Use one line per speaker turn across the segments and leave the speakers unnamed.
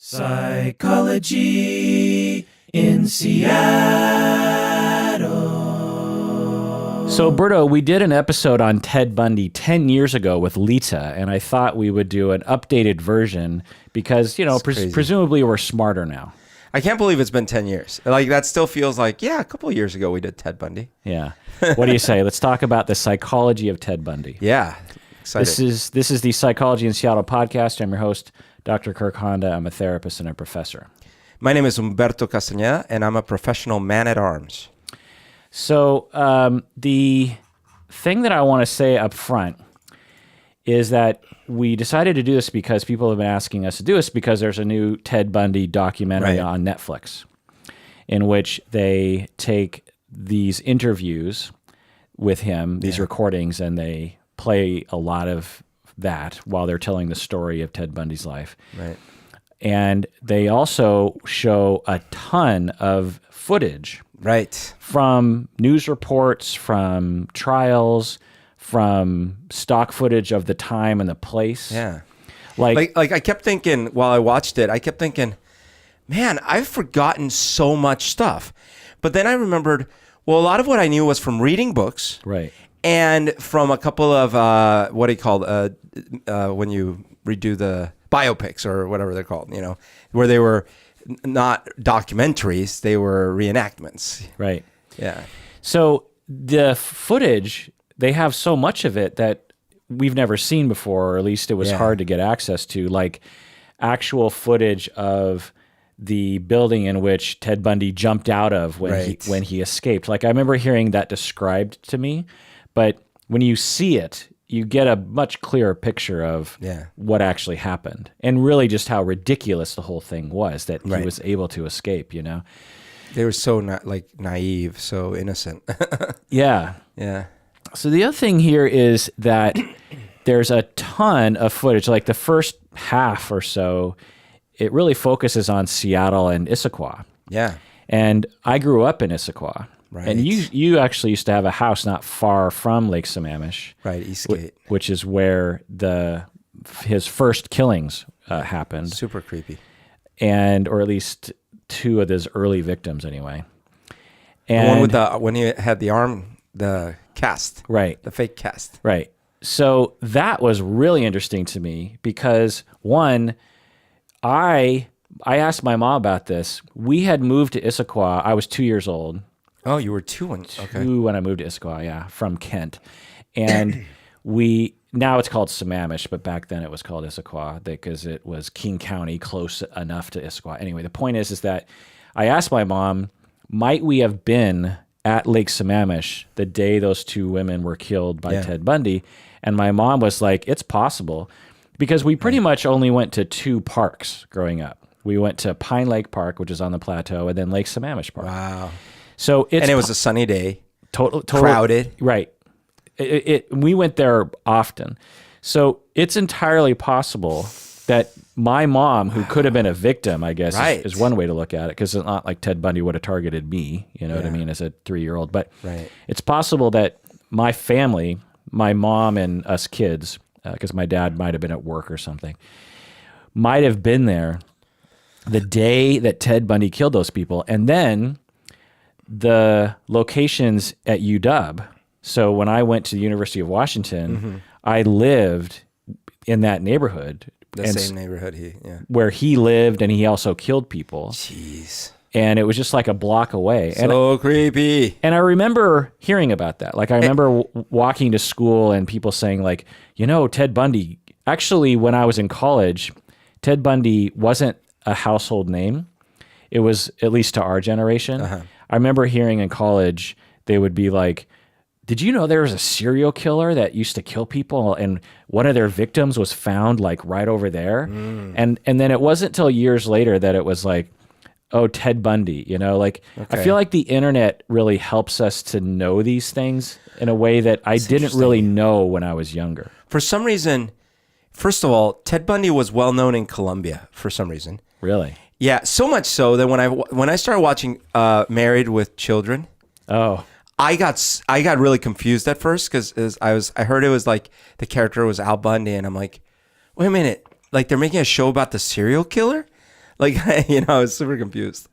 Psychology in Seattle.
So, Berto, we did an episode on Ted Bundy 10 years ago with Lita, and I thought we would do an updated version because, you know, presumably we're smarter now.
I can't believe it's been 10 years. Like, that still feels like, yeah, a couple of years ago we did Ted Bundy.
Yeah. What do you say? Let's talk about the psychology of Ted Bundy.
Yeah. Excited.
This is the Psychology in Seattle podcast. I'm your host, Dr. Kirk Honda. I'm a therapist and a professor.
My name is Humberto Castañeda, and I'm a professional man-at-arms.
So the thing that I want to say up front is that we decided to do this because people have been asking us to do this because there's a new Ted Bundy documentary on Netflix in which they take these interviews with him, these recordings, and they play a lot of that while they're telling the story of Ted Bundy's life.
Right.
And they also show a ton of footage.
Right.
From news reports, from trials, from stock footage of the time and the place.
Yeah.
Like
I kept thinking while I watched it, man, I've forgotten so much stuff. But then I remembered, well, a lot of what I knew was from reading books.
Right.
And from a couple of, what do you call when you redo the biopics or whatever they're called, you know, where they were not documentaries, they were reenactments.
Right.
Yeah.
So the footage, they have so much of it that we've never seen before, or at least it was hard to get access to, like actual footage of the building in which Ted Bundy jumped out of when he escaped. Like I remember hearing that described to me, but when you see it, you get a much clearer picture of what actually happened and really just how ridiculous the whole thing was that he was able to escape, you know?
They were so naive, so innocent.
Yeah.
Yeah.
So the other thing here is that there's a ton of footage, like the first half or so, it really focuses on Seattle and Issaquah.
Yeah.
And I grew up in Issaquah.
Right.
And you actually used to have a house not far from Lake Sammamish.
Right, Eastgate.
Which is where his first killings happened.
Super creepy.
Or at least two of his early victims anyway. And
the one with when he had the cast.
Right.
The fake cast.
Right. So that was really interesting to me because one, I asked my mom about this. We had moved to Issaquah. I was 2 years old.
Oh, you were two when
I moved to Issaquah, from Kent. And now it's called Sammamish, but back then it was called Issaquah because it was King County, close enough to Issaquah. Anyway, the point is that I asked my mom, might we have been at Lake Sammamish the day those two women were killed by Ted Bundy? And my mom was like, it's possible because we pretty much only went to two parks growing up. We went to Pine Lake Park, which is on the plateau, and then Lake Sammamish Park.
Wow.
So
it was a sunny day.
Totally
crowded.
Right. We went there often. So it's entirely possible that my mom, who could have been a victim, I guess, is one way to look at it, because it's not like Ted Bundy would have targeted me, you know what I mean, as a 3-year-old. But it's possible that my family, my mom and us kids, because my dad might have been at work or something, might have been there the day that Ted Bundy killed those people. And then the locations at UW. So when I went to the University of Washington, I lived in that neighborhood.
Same neighborhood
where he lived, and he also killed people.
Jeez.
And it was just like a block away.
So creepy.
And I remember hearing about that. Like I remember walking to school and people saying like, you know, Ted Bundy. Actually, when I was in college, Ted Bundy wasn't a household name. It was, at least to our generation. I remember hearing in college, they would be like, did you know there was a serial killer that used to kill people and one of their victims was found like right over there? And then it wasn't until years later that it was like, oh, Ted Bundy, you know, like I feel like the internet really helps us to know these things in a way that I didn't really know when I was younger.
For some reason, first of all, Ted Bundy was well known in Colombia for some reason.
Really?
Yeah, so much so that when I started watching Married with Children, I got really confused at first because I heard it was like the character was Al Bundy, and I'm like, wait a minute, like they're making a show about the serial killer? Like, I was super confused.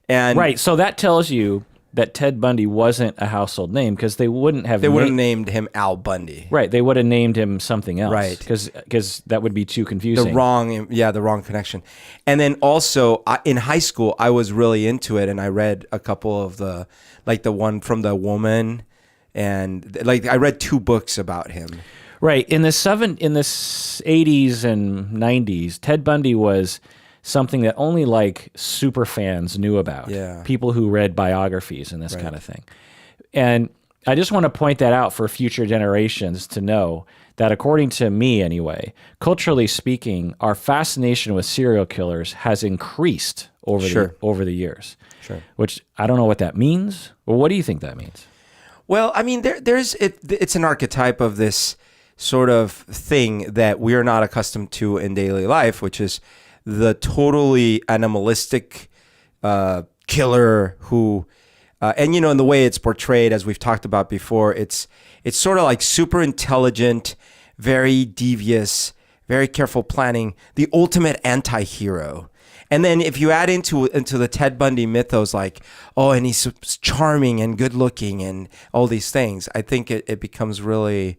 And
Right. So that tells you that Ted Bundy wasn't a household name because they wouldn't have
named him Al Bundy.
Right. They would have named him something else.
Right.
Because that would be too confusing.
The wrong connection. And then also in high school, I was really into it, and I read a couple of the one from the woman, and I read 2 books about him.
Right. In the 80s and 90s, Ted Bundy was something that only super fans knew about.
Yeah.
People who read biographies and this kind of thing. And I just want to point that out for future generations to know that, according to me anyway, culturally speaking, our fascination with serial killers has increased over the years.
Sure.
Which I don't know what that means. Well, what do you think that means?
Well, I mean, it's an archetype of this sort of thing that we are not accustomed to in daily life, which is the totally animalistic killer who, and in the way it's portrayed, as we've talked about before, it's sort of like super intelligent, very devious, very careful planning, the ultimate anti-hero. And then if you add into the Ted Bundy mythos, and he's charming and good looking and all these things, I think it becomes really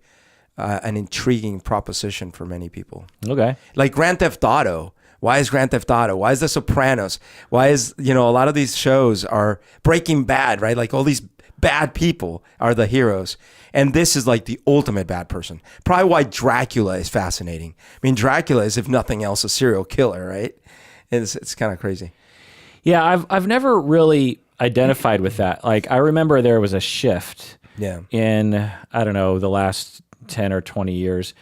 an intriguing proposition for many people.
Okay.
Like Grand Theft Auto. Why is Grand Theft Auto? Why is The Sopranos? Why is, a lot of these shows are Breaking Bad, right? Like all these bad people are the heroes. And this is like the ultimate bad person. Probably why Dracula is fascinating. I mean, Dracula is, if nothing else, a serial killer, right? It's kind of crazy.
Yeah, I've never really identified with that. I remember there was a shift in, I don't know, the last 10 or 20 years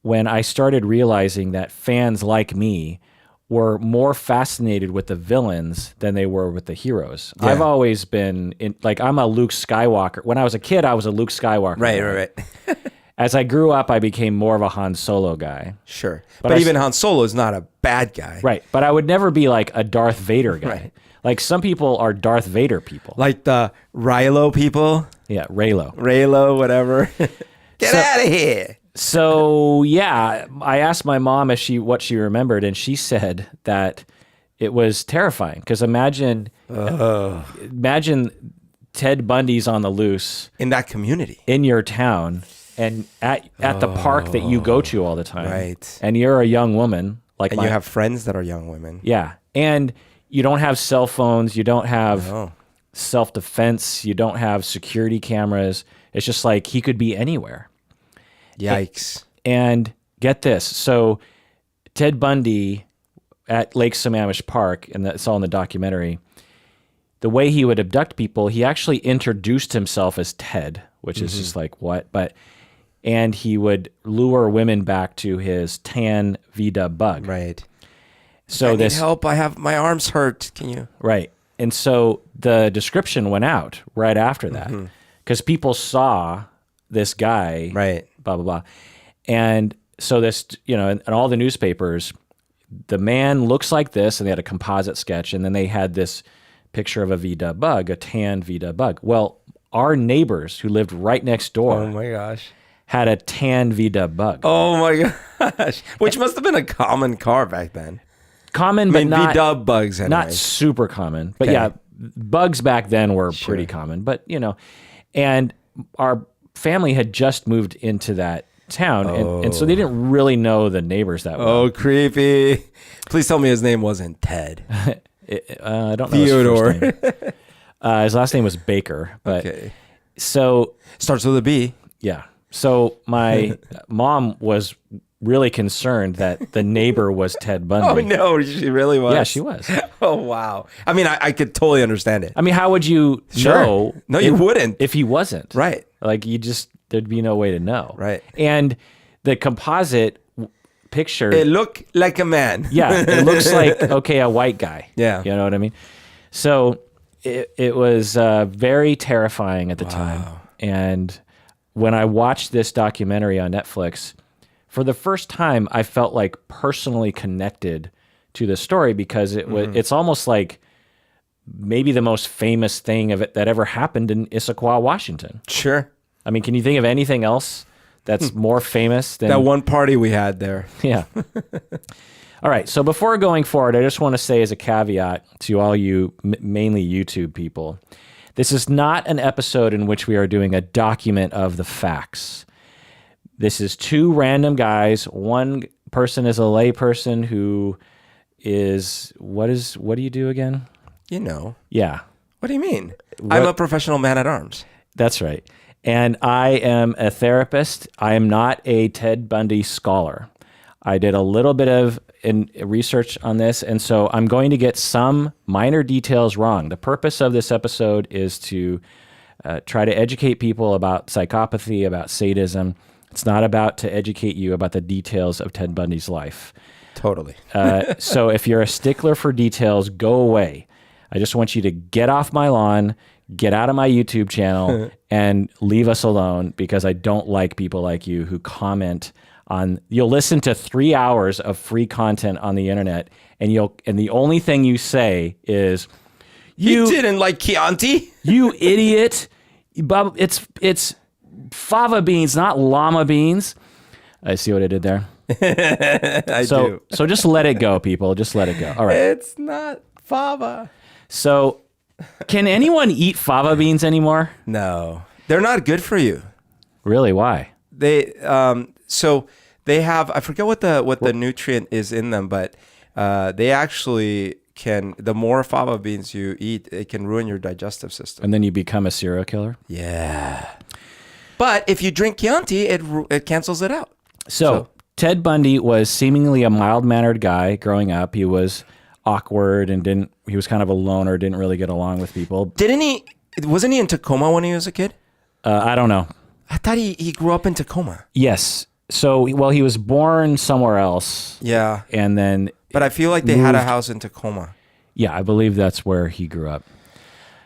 when I started realizing that fans like me were more fascinated with the villains than they were with the heroes. Yeah. I've always been I'm a Luke Skywalker. When I was a kid, I was a Luke Skywalker.
Right.
As I grew up, I became more of a Han Solo guy.
Sure. But even Han Solo is not a bad guy.
Right. But I would never be like a Darth Vader guy. Right. Like some people are Darth Vader people.
Like the Reylo people?
Yeah, Reylo.
Reylo, whatever. Get out of here.
So yeah, I asked my mom what she remembered, and she said that it was terrifying. Because imagine Ted Bundy's on the loose
in that community,
in your town, and at the park that you go to all the time.
Right.
And you're a young woman, and
you have friends that are young women.
Yeah, and you don't have cell phones, you don't have self-defense, you don't have security cameras. It's just like he could be anywhere.
Yikes.
And get this. So Ted Bundy at Lake Sammamish Park, and it's all in the documentary, the way he would abduct people, he actually introduced himself as Ted, which is just like, what? And he would lure women back to his tan V-dub bug.
Right.
So
I need help. My arm's hurt. Can you?
Right. And so the description went out right after that because people saw this guy.
Right.
Blah, blah, blah. And so this, in all the newspapers, the man looks like this, and they had a composite sketch, and then they had this picture of a V-dub bug, a tan V-dub bug. Well, our neighbors who lived right next door.
Oh my gosh.
Had a tan V-dub bug.
Oh my gosh. Which must have been a common car back then.
Common, but not
V-dub bugs anyway.
Not super common. But yeah, bugs back then were pretty common. But, and our family had just moved into that town, and so they didn't really know the neighbors that well.
Oh, creepy. Please tell me his name wasn't Ted.
I don't know
Theodore.
his first name. His last name was Baker. But so
starts with a B.
Yeah. So my mom was really concerned that the neighbor was Ted Bundy.
Oh no, she really was.
Yeah, she was.
Oh wow. I mean, I could totally understand it.
I mean, how would you know?
No, you wouldn't
if he wasn't.
Right.
Like there'd be no way to know.
Right.
And the composite picture,
it looked like a man.
Yeah, it looks like a white guy.
Yeah.
You know what I mean? So it was very terrifying at the time. And when I watched this documentary on Netflix, for the first time, I felt like personally connected to the story because it's almost like maybe the most famous thing of it that ever happened in Issaquah, Washington.
Sure.
I mean, can you think of anything else that's more famous than
that one party we had there?
Yeah. All right. So before going forward, I just want to say as a caveat to all you mainly YouTube people, this is not an episode in which we are doing a document of the facts. This is two random guys. One person is a lay person who is, what do you do again?
You know.
Yeah.
What do you mean? I'm a professional man at arms.
That's right. And I am a therapist. I am not a Ted Bundy scholar. I did a little bit of research on this, and so I'm going to get some minor details wrong. The purpose of this episode is to try to educate people about psychopathy, about sadism. It's not about to educate you about the details of Ted Bundy's life.
Totally.
So if you're a stickler for details, go away. I just want you to get off my lawn, get out of my YouTube channel, and leave us alone, because I don't like people like you who comment on. You'll listen to 3 hours of free content on the internet, and the only thing you say is,
You didn't like Chianti?
You idiot. It's fava beans, not llama beans. I see what I did there.
I do.
So just let it go, people. Just let it go. All right.
It's not fava.
So can anyone eat fava beans anymore?
No. They're not good for you.
Really? Why?
They so they have, I forget what the nutrient is in them, but they actually can, the more fava beans you eat, it can ruin your digestive system.
And then you become a serial killer?
Yeah. But if you drink Chianti, it cancels it out.
So Ted Bundy was seemingly a mild-mannered guy growing up. He was awkward and he was kind of a loner, didn't really get along with people.
Wasn't he in Tacoma when he was a kid?
I don't know.
I thought he grew up in Tacoma.
Yes. So, well, he was born somewhere else.
Yeah.
And then...
But I feel like they had a house in Tacoma.
Yeah, I believe that's where he grew up.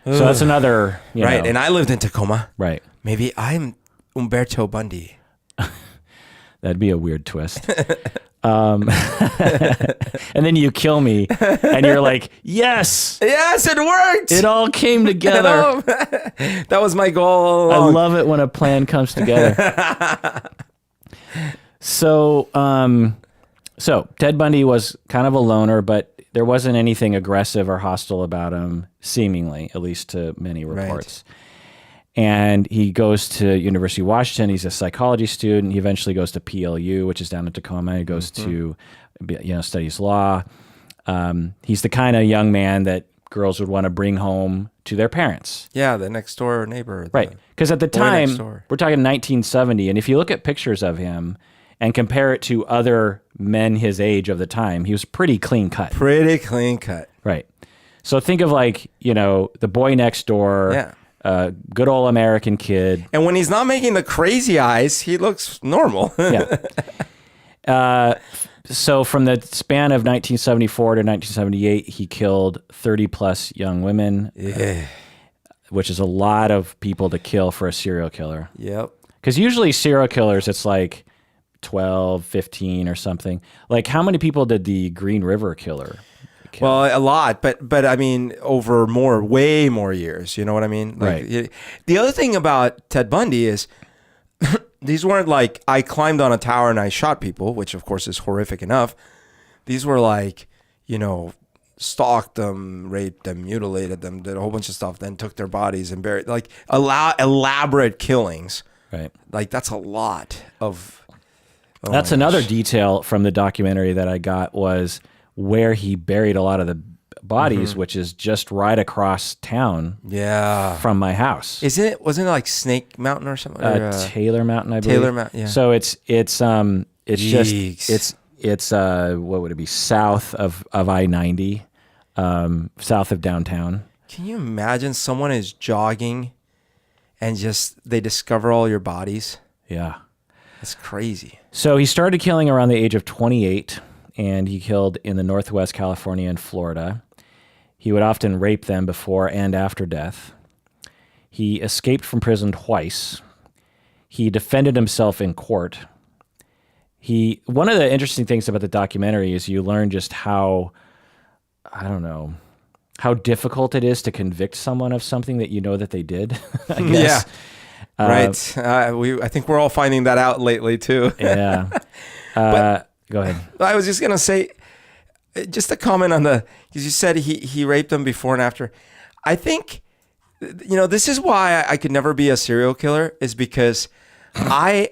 So that's another...
Right, and I lived in Tacoma.
Right.
Maybe I'm Humberto Bundy.
That'd be a weird twist. And then you kill me, and you're like, yes!
Yes, it worked!
It all came together.
That was my goal all along.
I love it when a plan comes together. So Ted Bundy was kind of a loner, but there wasn't anything aggressive or hostile about him, seemingly, at least to many reports. Right. And he goes to University of Washington. He's a psychology student. He eventually goes to PLU, which is down in Tacoma. He goes to, studies law. He's the kind of young man that girls would want to bring home to their parents.
Yeah, the next door neighbor.
Right. Because at the time, we're talking 1970, and if you look at pictures of him and compare it to other men his age of the time, he was pretty clean cut.
Pretty clean cut.
Right. So think of the boy next door.
Yeah.
Good old American kid.
And when he's not making the crazy eyes, he looks normal.
Yeah. So from the span of 1974 to 1978, he killed 30 plus young women, which is a lot of people to kill for a serial killer.
Yep.
Because usually serial killers, it's like 12, 15 or something. Like how many people did the Green River Killer kill?
Well, a lot, but I mean, over way more years. You know what I mean? Like,
right.
The other thing about Ted Bundy is these weren't like I climbed on a tower and I shot people, which of course is horrific enough. These were like, stalked them, raped them, mutilated them, did a whole bunch of stuff, then took their bodies and buried, like elaborate killings.
Right.
Like that's a lot of.
That's another detail from the documentary that I got was where he buried a lot of the bodies, which is just right across town from my house.
Wasn't it like Snake Mountain or something?
Taylor Mountain, I believe.
Taylor Mountain, yeah.
So it's what would it be? South of I-90, south of downtown.
Can you imagine someone is jogging and they discover all your bodies?
Yeah.
That's crazy.
So he started killing around the age of 28, and he killed in the Northwest California and Florida. He would often rape them before and after death. He escaped from prison twice. He defended himself in court. One of the interesting things about the documentary is you learn just how difficult it is to convict someone of something that you know that they did, I guess.
Yeah. Right. I think we're all finding that out lately too.
Yeah. Go ahead.
I was just going to say, just a comment on because you said he raped them before and after. I think, this is why I could never be a serial killer, is because I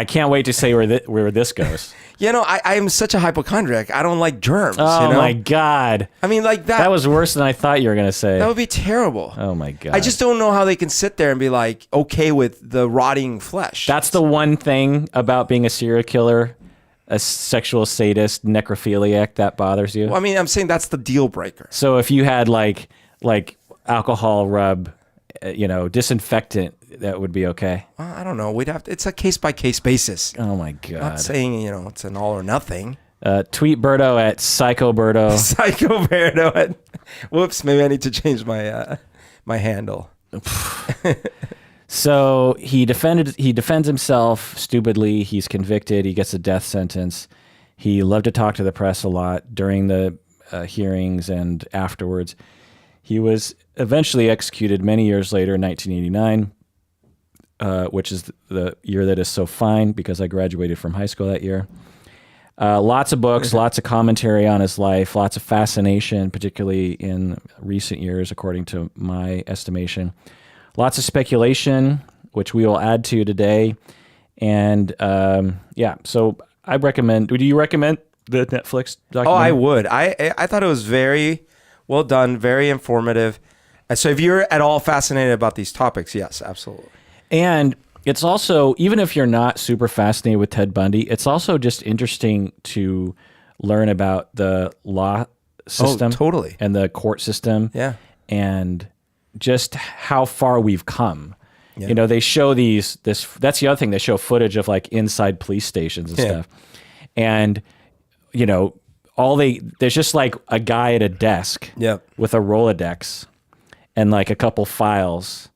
can't wait to say where this goes.
I am such a hypochondriac. I don't like germs.
Oh my God.
I mean, like that.
That was worse than I thought you were going to say.
That would be terrible.
Oh my God.
I just don't know how they can sit there and be like, okay with the rotting flesh.
That's the one thing about being a serial killer, a sexual sadist, necrophiliac, that bothers you.
Well, I mean, I'm saying that's the deal breaker.
So if you had like alcohol rub, disinfectant, that would be okay.
I don't know. It's a case by case basis.
Oh my God.
I'm not saying, it's an all or nothing.
Tweet Berto at Psychoberto.
Psychoberto whoops, maybe I need to change my handle.
So he defends himself stupidly. He's convicted. He gets a death sentence. He loved to talk to the press a lot during the hearings and afterwards. He was eventually executed many years later in 1989, which is the year that is so fine because I graduated from high school that year. Lots of books, lots of commentary on his life, lots of fascination, particularly in recent years, according to my estimation. Lots of speculation, which we will add to today. And so I recommend. Do you recommend the Netflix documentary?
Oh, I would. I thought it was very well done, very informative. So if you're at all fascinated about these topics, yes, absolutely.
And it's also, even if you're not super fascinated with Ted Bundy, it's also just interesting to learn about the law system.
Oh, totally.
And the court system.
Yeah.
And just how far we've come.
Yeah.
They show that's the other thing. They show footage of like inside police stations and stuff. And, there's just like a guy at a desk with a Rolodex and like a couple files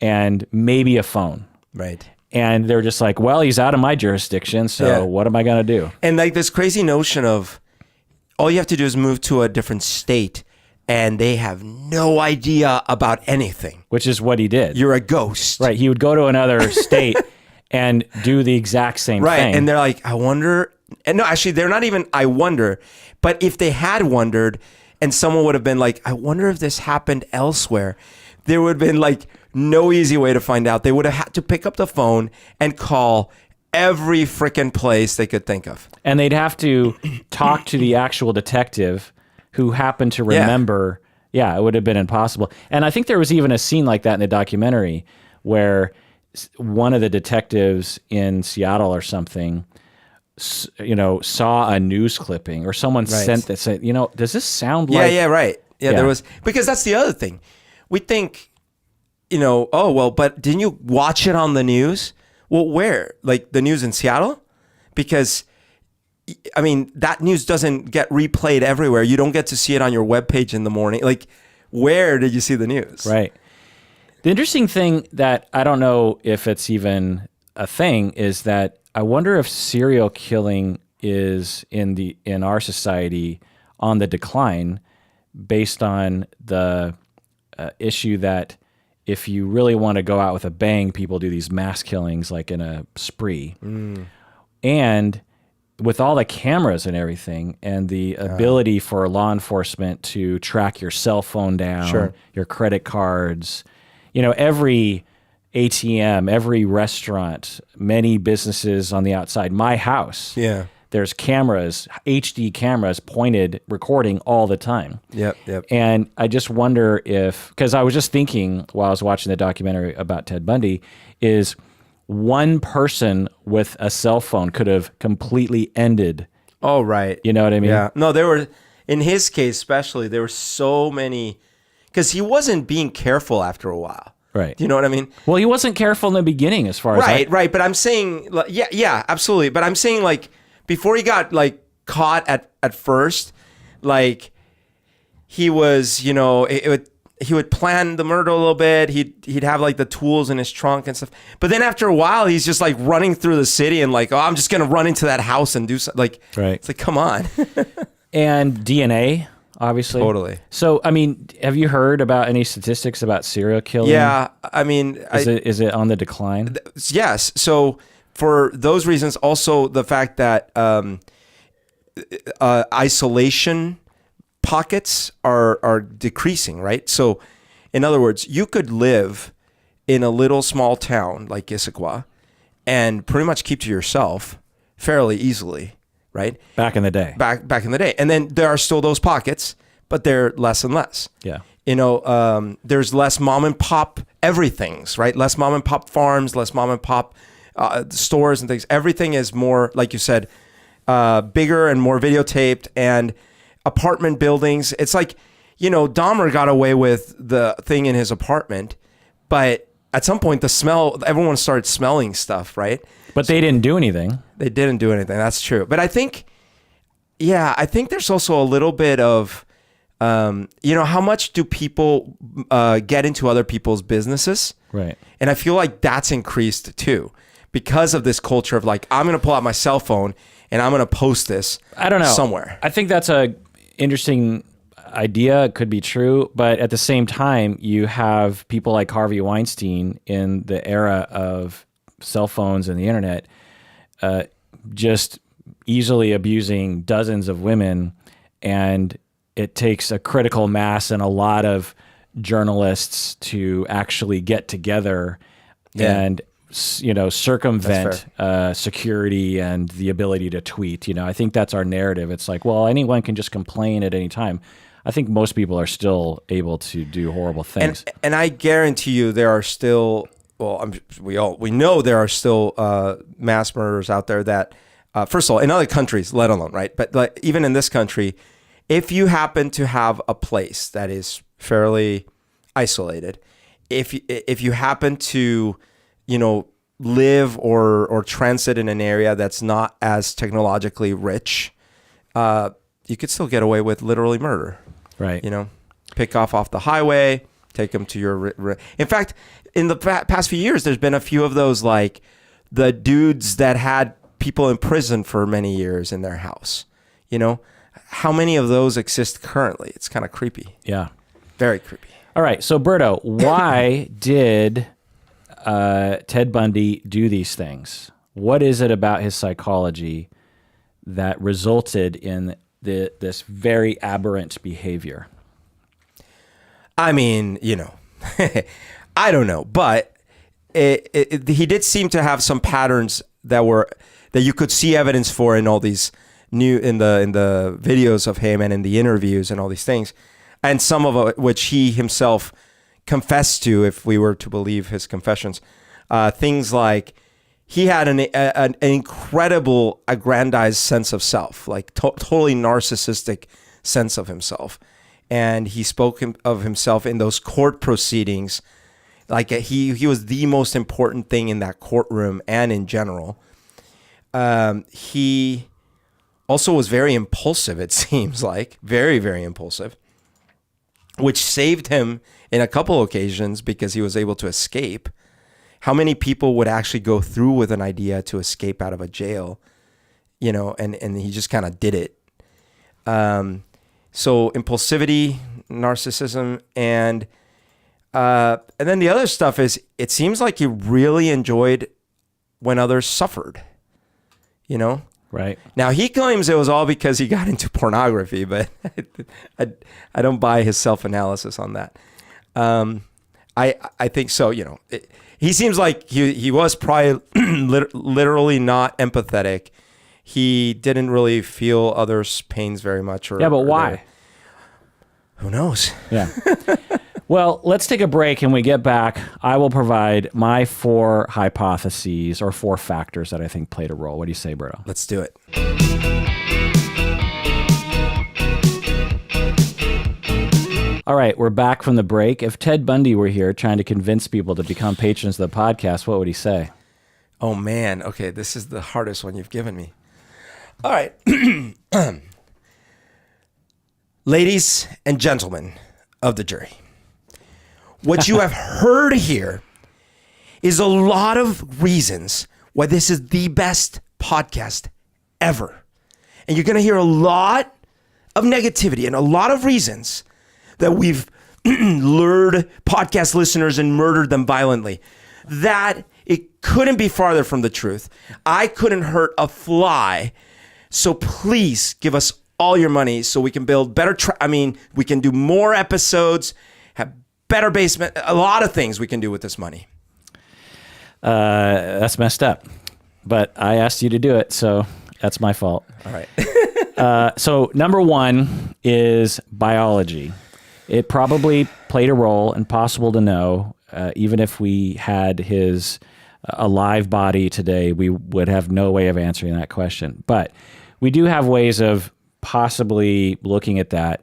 and maybe a phone.
Right.
And they're just like, well, he's out of my jurisdiction, so what am I going to do?
And like this crazy notion of all you have to do is move to a different state and they have no idea about anything.
Which is what he did.
You're a ghost.
Right. He would go to another state and do the exact same thing.
Right. And they're like, I wonder. And no, actually, they're not even, I wonder. But if they had wondered and someone would have been like, I wonder if this happened elsewhere, there would have been like no easy way to find out. They would have had to pick up the phone and call every freaking place they could think of.
And they'd have to talk to the actual detective who happened to remember. Yeah, it would have been impossible. And I think there was even a scene like that in the documentary where one of the detectives in Seattle or something, saw a news clipping or someone sent that said, does this sound like...
Yeah, right. Yeah, there was... Because that's the other thing. We think, oh, well, but didn't you watch it on the news? Well, where? Like the news in Seattle? Because, I mean, that news doesn't get replayed everywhere. You don't get to see it on your webpage in the morning. Like, where did you see the news?
Right. The interesting thing that I don't know if it's even a thing is that I wonder if serial killing is in our society on the decline based on the issue that if you really want to go out with a bang, people do these mass killings like in a spree. And with all the cameras and everything and the ability for law enforcement to track your cell phone down, your credit cards, every ATM, every restaurant, many businesses on the outside, my house.
Yeah.
There's cameras, HD cameras pointed, recording all the time.
Yep.
And I just wonder because I was just thinking while I was watching the documentary about Ted Bundy, is one person with a cell phone could have completely ended.
Oh, right.
You know what I mean?
Yeah. No, in his case especially, there were so many, because he wasn't being careful after a while.
Right.
Do you know what I mean?
Well, he wasn't careful in the beginning as far as
Right. But I'm saying, yeah, absolutely. But I'm saying, like, before he got, like, caught at first, like, he was, he would plan the murder a little bit. He'd have, like, the tools in his trunk and stuff. But then after a while, he's just, like, running through the city and, like, oh, I'm just going to run into that house and do something. Like, It's like, come on.
And DNA, obviously.
Totally.
So, I mean, have you heard about any statistics about serial killing?
Yeah, I mean...
Is it on the decline?
Yes. So, for those reasons, also the fact that isolation pockets are decreasing, right? So in other words, you could live in a little small town like Issaquah and pretty much keep to yourself fairly easily, right?
Back in the day.
Back in the day. And then there are still those pockets, but they're less and less.
Yeah.
You know, there's less mom and pop everythings, right? Less mom and pop farms, less mom and pop stores and things. Everything is more, like you said, bigger and more videotaped, and apartment buildings. It's like, you know, Dahmer got away with the thing in his apartment, but at some point everyone started smelling stuff, right?
But they didn't do anything.
They didn't do anything. That's true. But I think there's also a little bit of, you know, how much do people get into other people's businesses?
Right.
And I feel like that's increased too because of this culture of like, I'm going to pull out my cell phone and I'm going to post this
I don't know.
somewhere.
I think that's a interesting idea. It could be true. But at the same time, you have people like Harvey Weinstein in the era of cell phones and the internet, just easily abusing dozens of women. And it takes a critical mass and a lot of journalists to actually get together and, you know, circumvent security and the ability to tweet. You know, I think that's our narrative. It's like, well, anyone can just complain at any time. I think most people are still able to do horrible things.
And I guarantee you there are still, well, we know there are still mass murderers out there that, first of all, in other countries, let alone, right? But like, even in this country, if you happen to have a place that is fairly isolated, if you happen to, you know, live or transit in an area that's not as technologically rich, you could still get away with literally murder.
Right.
You know, pick off the highway, take them to your... In fact, in the past few years, there's been a few of those, like the dudes that had people in prison for many years in their house. You know, how many of those exist currently? It's kind of creepy.
Yeah.
Very creepy.
All right. So, Berto, why did Ted Bundy do these things? What is it about his psychology that resulted in this very aberrant behavior?
I mean, you know, I don't know, but he did seem to have some patterns that you could see evidence for in all these in the videos of him and in the interviews and all these things, and some of it which he himself confessed to, if we were to believe his confessions. Things like he had an incredible aggrandized sense of self, like totally narcissistic sense of himself. And he spoke of himself in those court proceedings like he was the most important thing in that courtroom and in general. He also was very impulsive, it seems like. Very, very impulsive, which saved him in a couple occasions because he was able to escape. How many people would actually go through with an idea to escape out of a jail, you know, and he just kind of did it. So impulsivity, narcissism, and then the other stuff is it seems like he really enjoyed when others suffered, you know?
Right.
Now, he claims it was all because he got into pornography, but I don't buy his self-analysis on that. I think so, you know. He seems like he was probably literally not empathetic. He didn't really feel others' pains very much.
Yeah, but why?
Who knows?
Yeah. Well, let's take a break, and we get back. I will provide my 4 hypotheses or 4 factors that I think played a role. What do you say, Berto?
Let's do it.
All right, we're back from the break. If Ted Bundy were here trying to convince people to become patrons of the podcast, what would he say?
Oh, man. Okay, this is the hardest one you've given me. All right. Ladies and gentlemen of the jury, what you have heard here is a lot of reasons why this is the best podcast ever. And you're going to hear a lot of negativity and a lot of reasons that we've lured podcast listeners and murdered them violently. That it couldn't be farther from the truth. I couldn't hurt a fly So please give us all your money so we can build better. We can do more episodes, have better basement, a lot of things we can do with this money.
That's messed up, but I asked you to do it, so that's my fault.
All right.
So number one is biology. It probably played a role, and possible to know, even if we had his alive body today, we would have no way of answering that question. But we do have ways of possibly looking at that,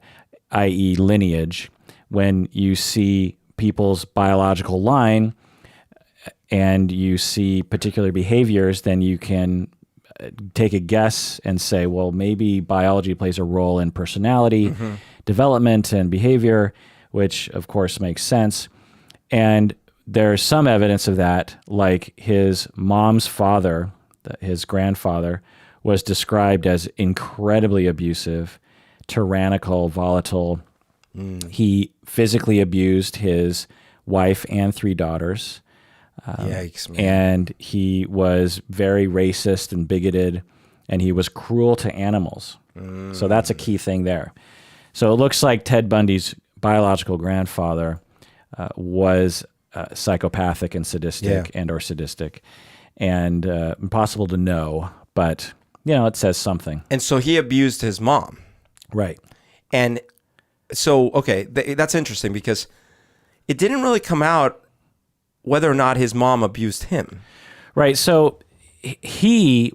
i.e. lineage. When you see people's biological line and you see particular behaviors, then you can take a guess and say, well, maybe biology plays a role in personality, development, and behavior, which of course makes sense. And there's some evidence of that, like his mom's father, his grandfather, was described as incredibly abusive, tyrannical, volatile. He physically abused his wife and 3 daughters.
Yikes, man.
And he was very racist and bigoted, and he was cruel to animals. So that's a key thing there. So it looks like Ted Bundy's biological grandfather was psychopathic and sadistic, and or sadistic, and impossible to know, but it says something.
And so he abused his mom.
Right.
And so, okay, that's interesting because it didn't really come out whether or not his mom abused him.
Right. So he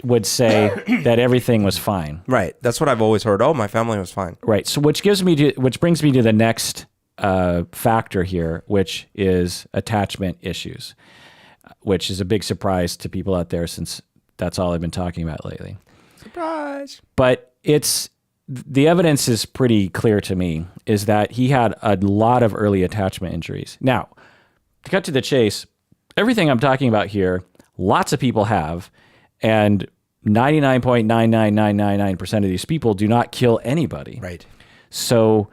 would say that everything was fine.
Right. That's what I've always heard. Oh, my family was fine.
Right. So which brings me to the next factor here, which is attachment issues, which is a big surprise to people out there since that's all I've been talking about lately.
Surprise.
But the evidence is pretty clear to me, is that he had a lot of early attachment injuries. Now, to cut to the chase, everything I'm talking about here, lots of people have, and 99.99999% of these people do not kill anybody.
Right.
So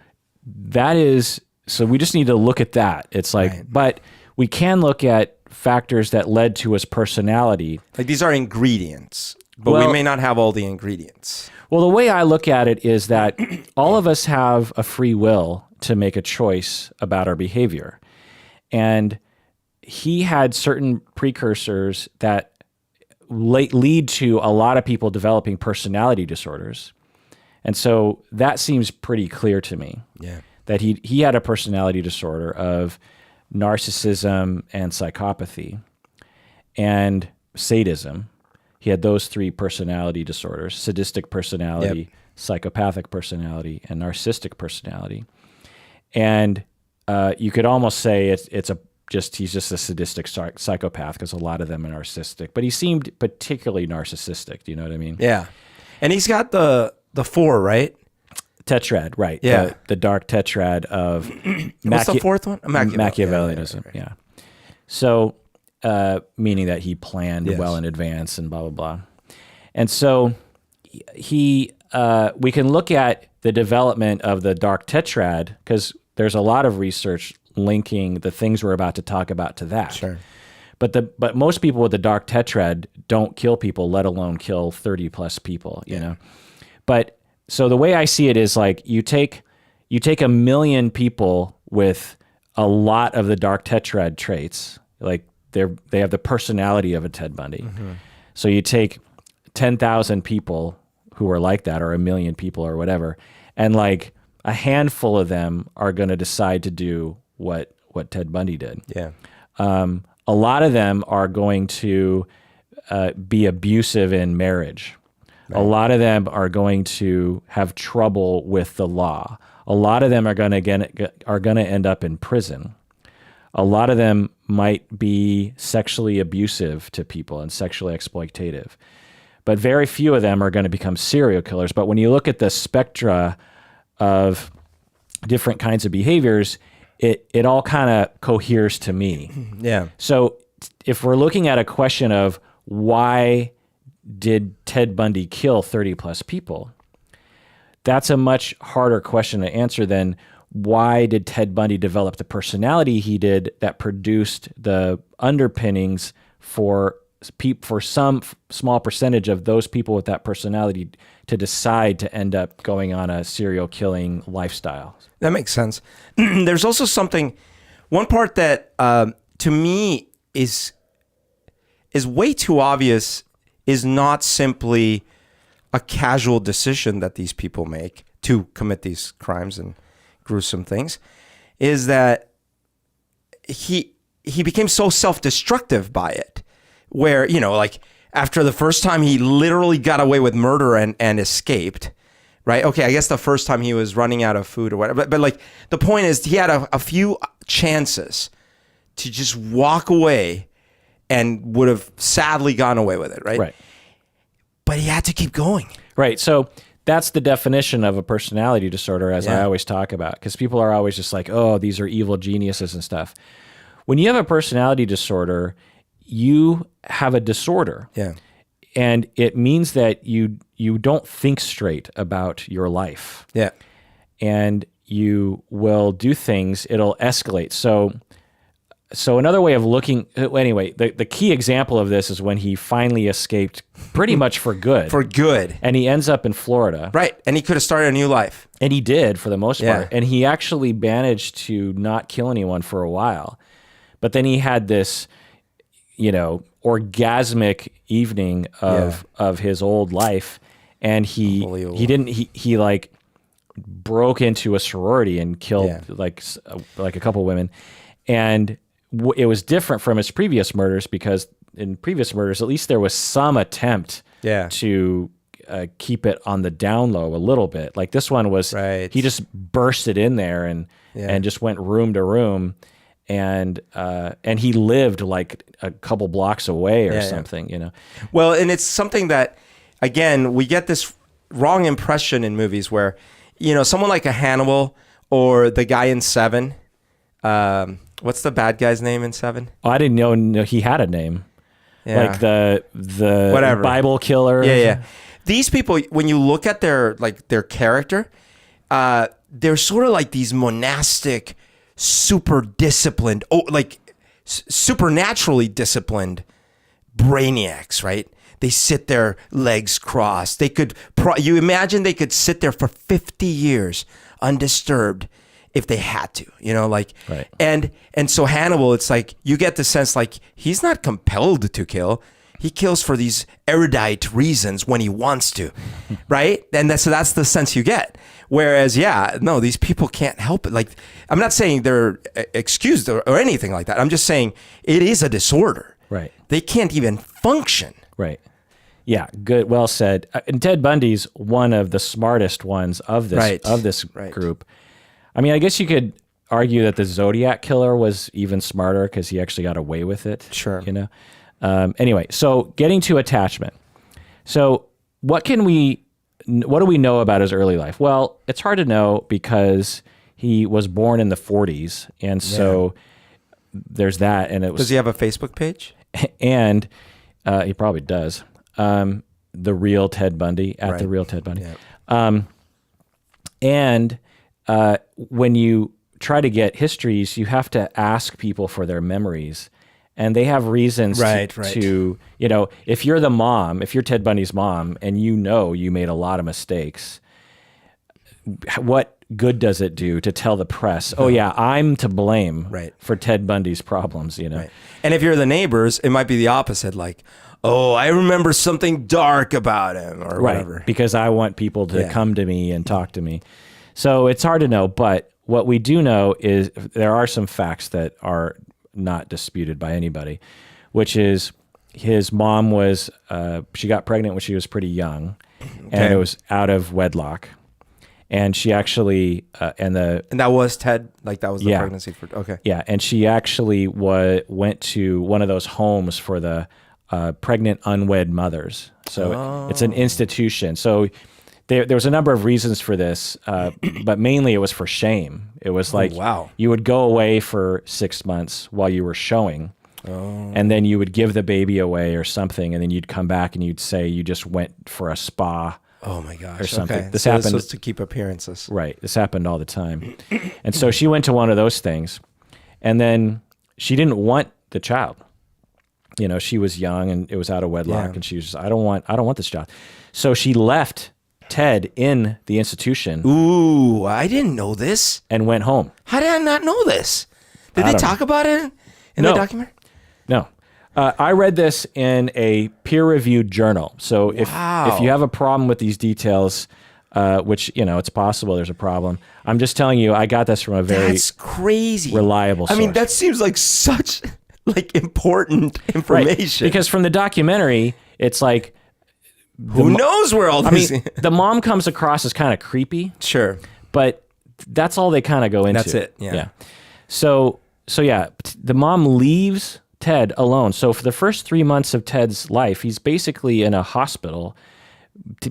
we just need to look at that. It's like,
Right.
But we can look at factors that led to his personality.
Like these are ingredients, but we may not have all the ingredients.
Well, the way I look at it is that all of us have a free will to make a choice about our behavior. And he had certain precursors that lead to a lot of people developing personality disorders. And so that seems pretty clear to me.
Yeah.
That he had a personality disorder of narcissism and psychopathy and sadism. He had those 3 personality disorders: sadistic personality, psychopathic personality, and narcissistic personality. And you could almost say he's just a sadistic psychopath, because a lot of them are narcissistic. But he seemed particularly narcissistic. Do you know what I mean?
Yeah. And he's got the 4, right?
Tetrad, right?
Yeah.
The dark tetrad of
what's the 4th one?
Machiavellianism.
Right.
Yeah. So, meaning that he planned
Yes.
well in advance and blah blah blah. And so we can look at the development of the dark tetrad, because there's a lot of research linking the things we're about to talk about to that.
Sure.
But most people with the dark tetrad don't kill people, let alone kill 30 plus people, you know. But so the way I see it is like you take 1 million people with a lot of the dark tetrad traits, like they have the personality of a Ted Bundy. So you take 10,000 people who are like that, or 1 million people or whatever, and like a handful of them are going to decide to do what Ted Bundy did.
Yeah.
A lot of them are going to be abusive in marriage. Right. A lot of them are going to have trouble with the law. A lot of them are going to end up in prison. A lot of them might be sexually abusive to people and sexually exploitative. But very few of them are going to become serial killers. But when you look at the spectra of different kinds of behaviors, it all kind of coheres to me.
Yeah.
So if we're looking at a question of why did Ted Bundy kill 30 plus people, that's a much harder question to answer than why did Ted Bundy develop the personality he did that produced the underpinnings for for some small percentage of those people with that personality to decide to end up going on a serial killing lifestyle.
That makes sense. There's also one part that to me is way too obvious, is not simply a casual decision that these people make to commit these crimes and gruesome things, is that he became so self-destructive by it, where, like after the first time he literally got away with murder and escaped, right? Okay, I guess the first time he was running out of food or whatever, but like the point is he had a few chances to just walk away and would have sadly gone away with it, right?
Right.
But he had to keep going.
Right. So that's the definition of a personality disorder, as I always talk about, because people are always just like, oh, these are evil geniuses and stuff. When you have a personality disorder, you have a disorder.
Yeah.
And it means that you don't think straight about your life.
Yeah.
And you will do things, it'll escalate. So another way of looking, anyway, the key example of this is when he finally escaped pretty much for good.
For good.
And he ends up in Florida.
Right. And he could have started a new life.
And he did for the most part.
Yeah.
And he actually managed to not kill anyone for a while. But then he had this, orgasmic evening of his old life. And he like broke into a sorority and killed like a couple women. And it was different from his previous murders, because in previous murders, at least there was some attempt to keep it on the down low a little bit. Like this one was, he just bursted in there and just went room to room, and he lived like a couple blocks away or something,
Well, and it's something that, again, we get this wrong impression in movies where, someone like a Hannibal or the guy in Seven. What's the bad guy's name in Seven?
Oh, I didn't know he had a name.
Yeah.
Like the
Whatever.
Bible killer.
Yeah. These people, when you look at their character, they're sort of like these monastic, super disciplined, supernaturally disciplined brainiacs, right? They sit there, legs crossed. They could, you imagine they could sit there for 50 years undisturbed if they had to,
Right.
And so Hannibal, it's like, you get the sense like he's not compelled to kill. He kills for these erudite reasons when he wants to, right? And so that's the sense you get. Whereas, these people can't help it. Like, I'm not saying they're excused or anything like that. I'm just saying it is a disorder.
Right.
They can't even function.
Right. Yeah. Good. Well said. And Ted Bundy's one of the smartest ones of this group. I mean, I guess you could argue that the Zodiac killer was even smarter because he actually got away with it.
Sure.
Anyway, so getting to attachment. So what do we know about his early life? Well, it's hard to know because he was born in the 40s. And so there's that. And
Does he have a Facebook page?
And he probably does. The real Ted Bundy, at the real Ted Bundy. Yeah. When you try to get histories, you have to ask people for their memories, and they have reasons to, if you're the mom, if you're Ted Bundy's mom, and you made a lot of mistakes, what good does it do to tell the press, oh yeah, I'm to blame for Ted Bundy's problems, Right.
And if you're the neighbors, it might be the opposite, like, oh, I remember something dark about him or whatever.
Because I want people to come to me and talk to me. So it's hard to know, but what we do know is there are some facts that are not disputed by anybody, which is his mom was, she got pregnant when she was pretty young, and it was out of wedlock. And she actually, and that
was Ted, like that was the pregnancy for, okay.
Yeah, and she actually went to one of those homes for the pregnant unwed mothers. So it's an institution. So there was a number of reasons for this, but mainly it was for shame. It was like you would go away for 6 months while you were showing, and then you would give the baby away or something, and then you'd come back and you'd say you just went for a spa.
Oh my gosh!
Or something.
Okay.
This
so
happened.
This was to keep appearances.
Right. This happened all the time, and so she went to one of those things, and then she didn't want the child. she was young and it was out of wedlock, and she was just, I don't want this child. So she left Ted in the institution.
Ooh, I didn't know this.
And went home.
How did I not know this? Did they talk about it in the documentary?
No. I read this in a peer-reviewed journal. So if you have a problem with these details, which, it's possible there's a problem, I'm just telling you, I got this from a very
That's crazy.
reliable source.
I mean, that seems like such important information.
Right. Because from the documentary, it's like,
who knows where all this...
I mean, the mom comes across as kind of creepy.
Sure.
But that's all they kind of go into.
That's it, yeah.
So the mom leaves Ted alone. So for the first 3 months of Ted's life, he's basically in a hospital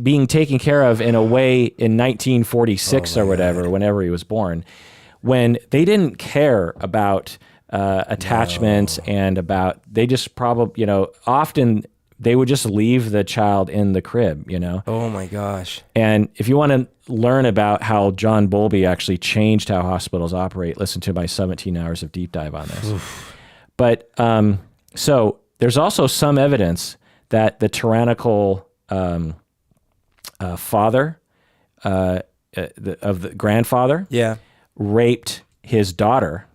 being taken care of in a way in 1946 or whatever, whenever he was born, when they didn't care about attachments and about, they just probably, often they would just leave the child in the crib,
Oh my gosh.
And if you want to learn about how John Bowlby actually changed how hospitals operate, listen to my 17 hours of deep dive on this. But so there's also some evidence that the tyrannical father of the grandfather raped his daughter.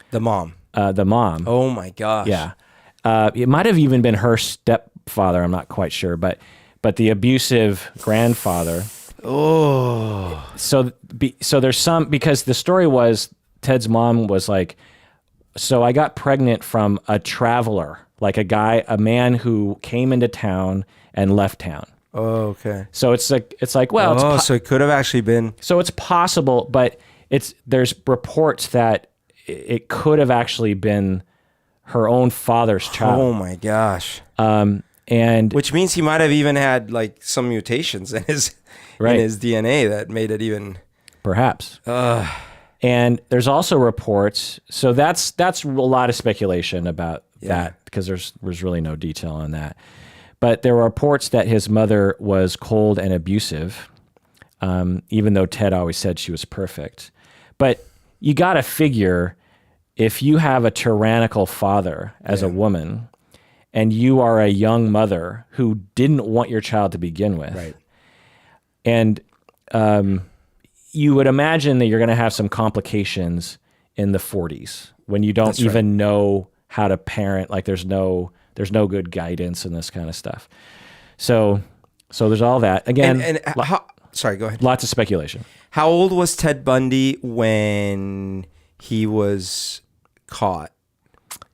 The mom.
The mom.
Oh my gosh.
Yeah. It might have even been her stepfather. I'm not quite sure, but the abusive grandfather.
Oh.
So there's some, because the story was Ted's mom was like, so I got pregnant from a traveler, like a man who came into town and left town.
Oh, okay.
So it's like, well,
so it could have actually been.
So it's possible, but there's reports that it could have actually been her own father's child.
Oh my gosh.
And
which means he might have even had like some mutations in his DNA that made it even
perhaps. And there's also reports. So that's a lot of speculation about that, because there's really no detail on that. But there were reports that his mother was cold and abusive, even though Ted always said she was perfect. But you got to figure, if you have a tyrannical father as a woman, and you are a young mother who didn't want your child to begin with,
right? And
you would imagine that you're going to have some complications in the 40s when you don't even know how to parent. Like there's no good guidance and this kind of stuff. So there's all that. Again,
sorry, go ahead.
Lots of speculation.
How old was Ted Bundy when he was caught?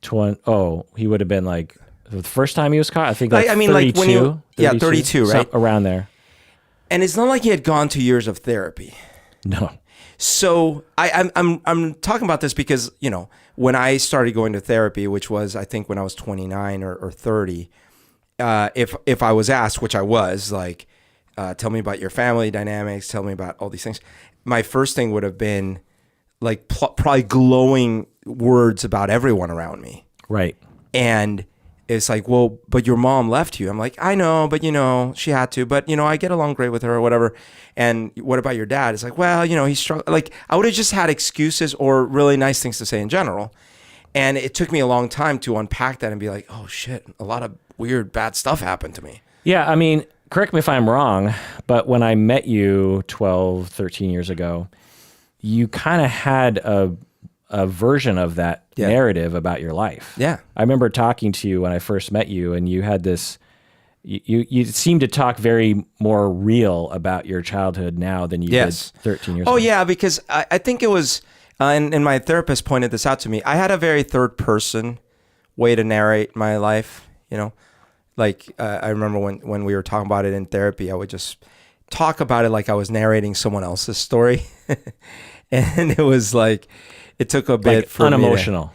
He would have been like, the first time he was caught, I think
32,
like when you,
32, right?
Around there.
And it's not like he had gone 2 years of therapy.
No.
So I'm talking about this because, when I started going to therapy, which was, I think, when I was 29 or 30, if I was asked, which I was, like, tell me about your family dynamics, tell me about all these things, my first thing would have been like probably glowing words about everyone around me.
Right.
And it's like, well, but your mom left you. I'm like, I know, but she had to, but I get along great with her or whatever. And what about your dad? It's like, well, he struggled. Like I would have just had excuses or really nice things to say in general. And it took me a long time to unpack that and be like, oh shit, a lot of weird, bad stuff happened to me.
Yeah. I mean, correct me if I'm wrong, but when I met you 12, 13 years ago, you kind of had a version of that narrative about your life.
Yeah.
I remember talking to you when I first met you, and you had this, you seemed to talk very more real about your childhood now than you did 13 years ago.
Oh yeah, because I think it was, and my therapist pointed this out to me, I had a very third person way to narrate my life, Like I remember when we were talking about it in therapy, I would just talk about it like I was narrating someone else's story. And it was like, it took a bit for
unemotional.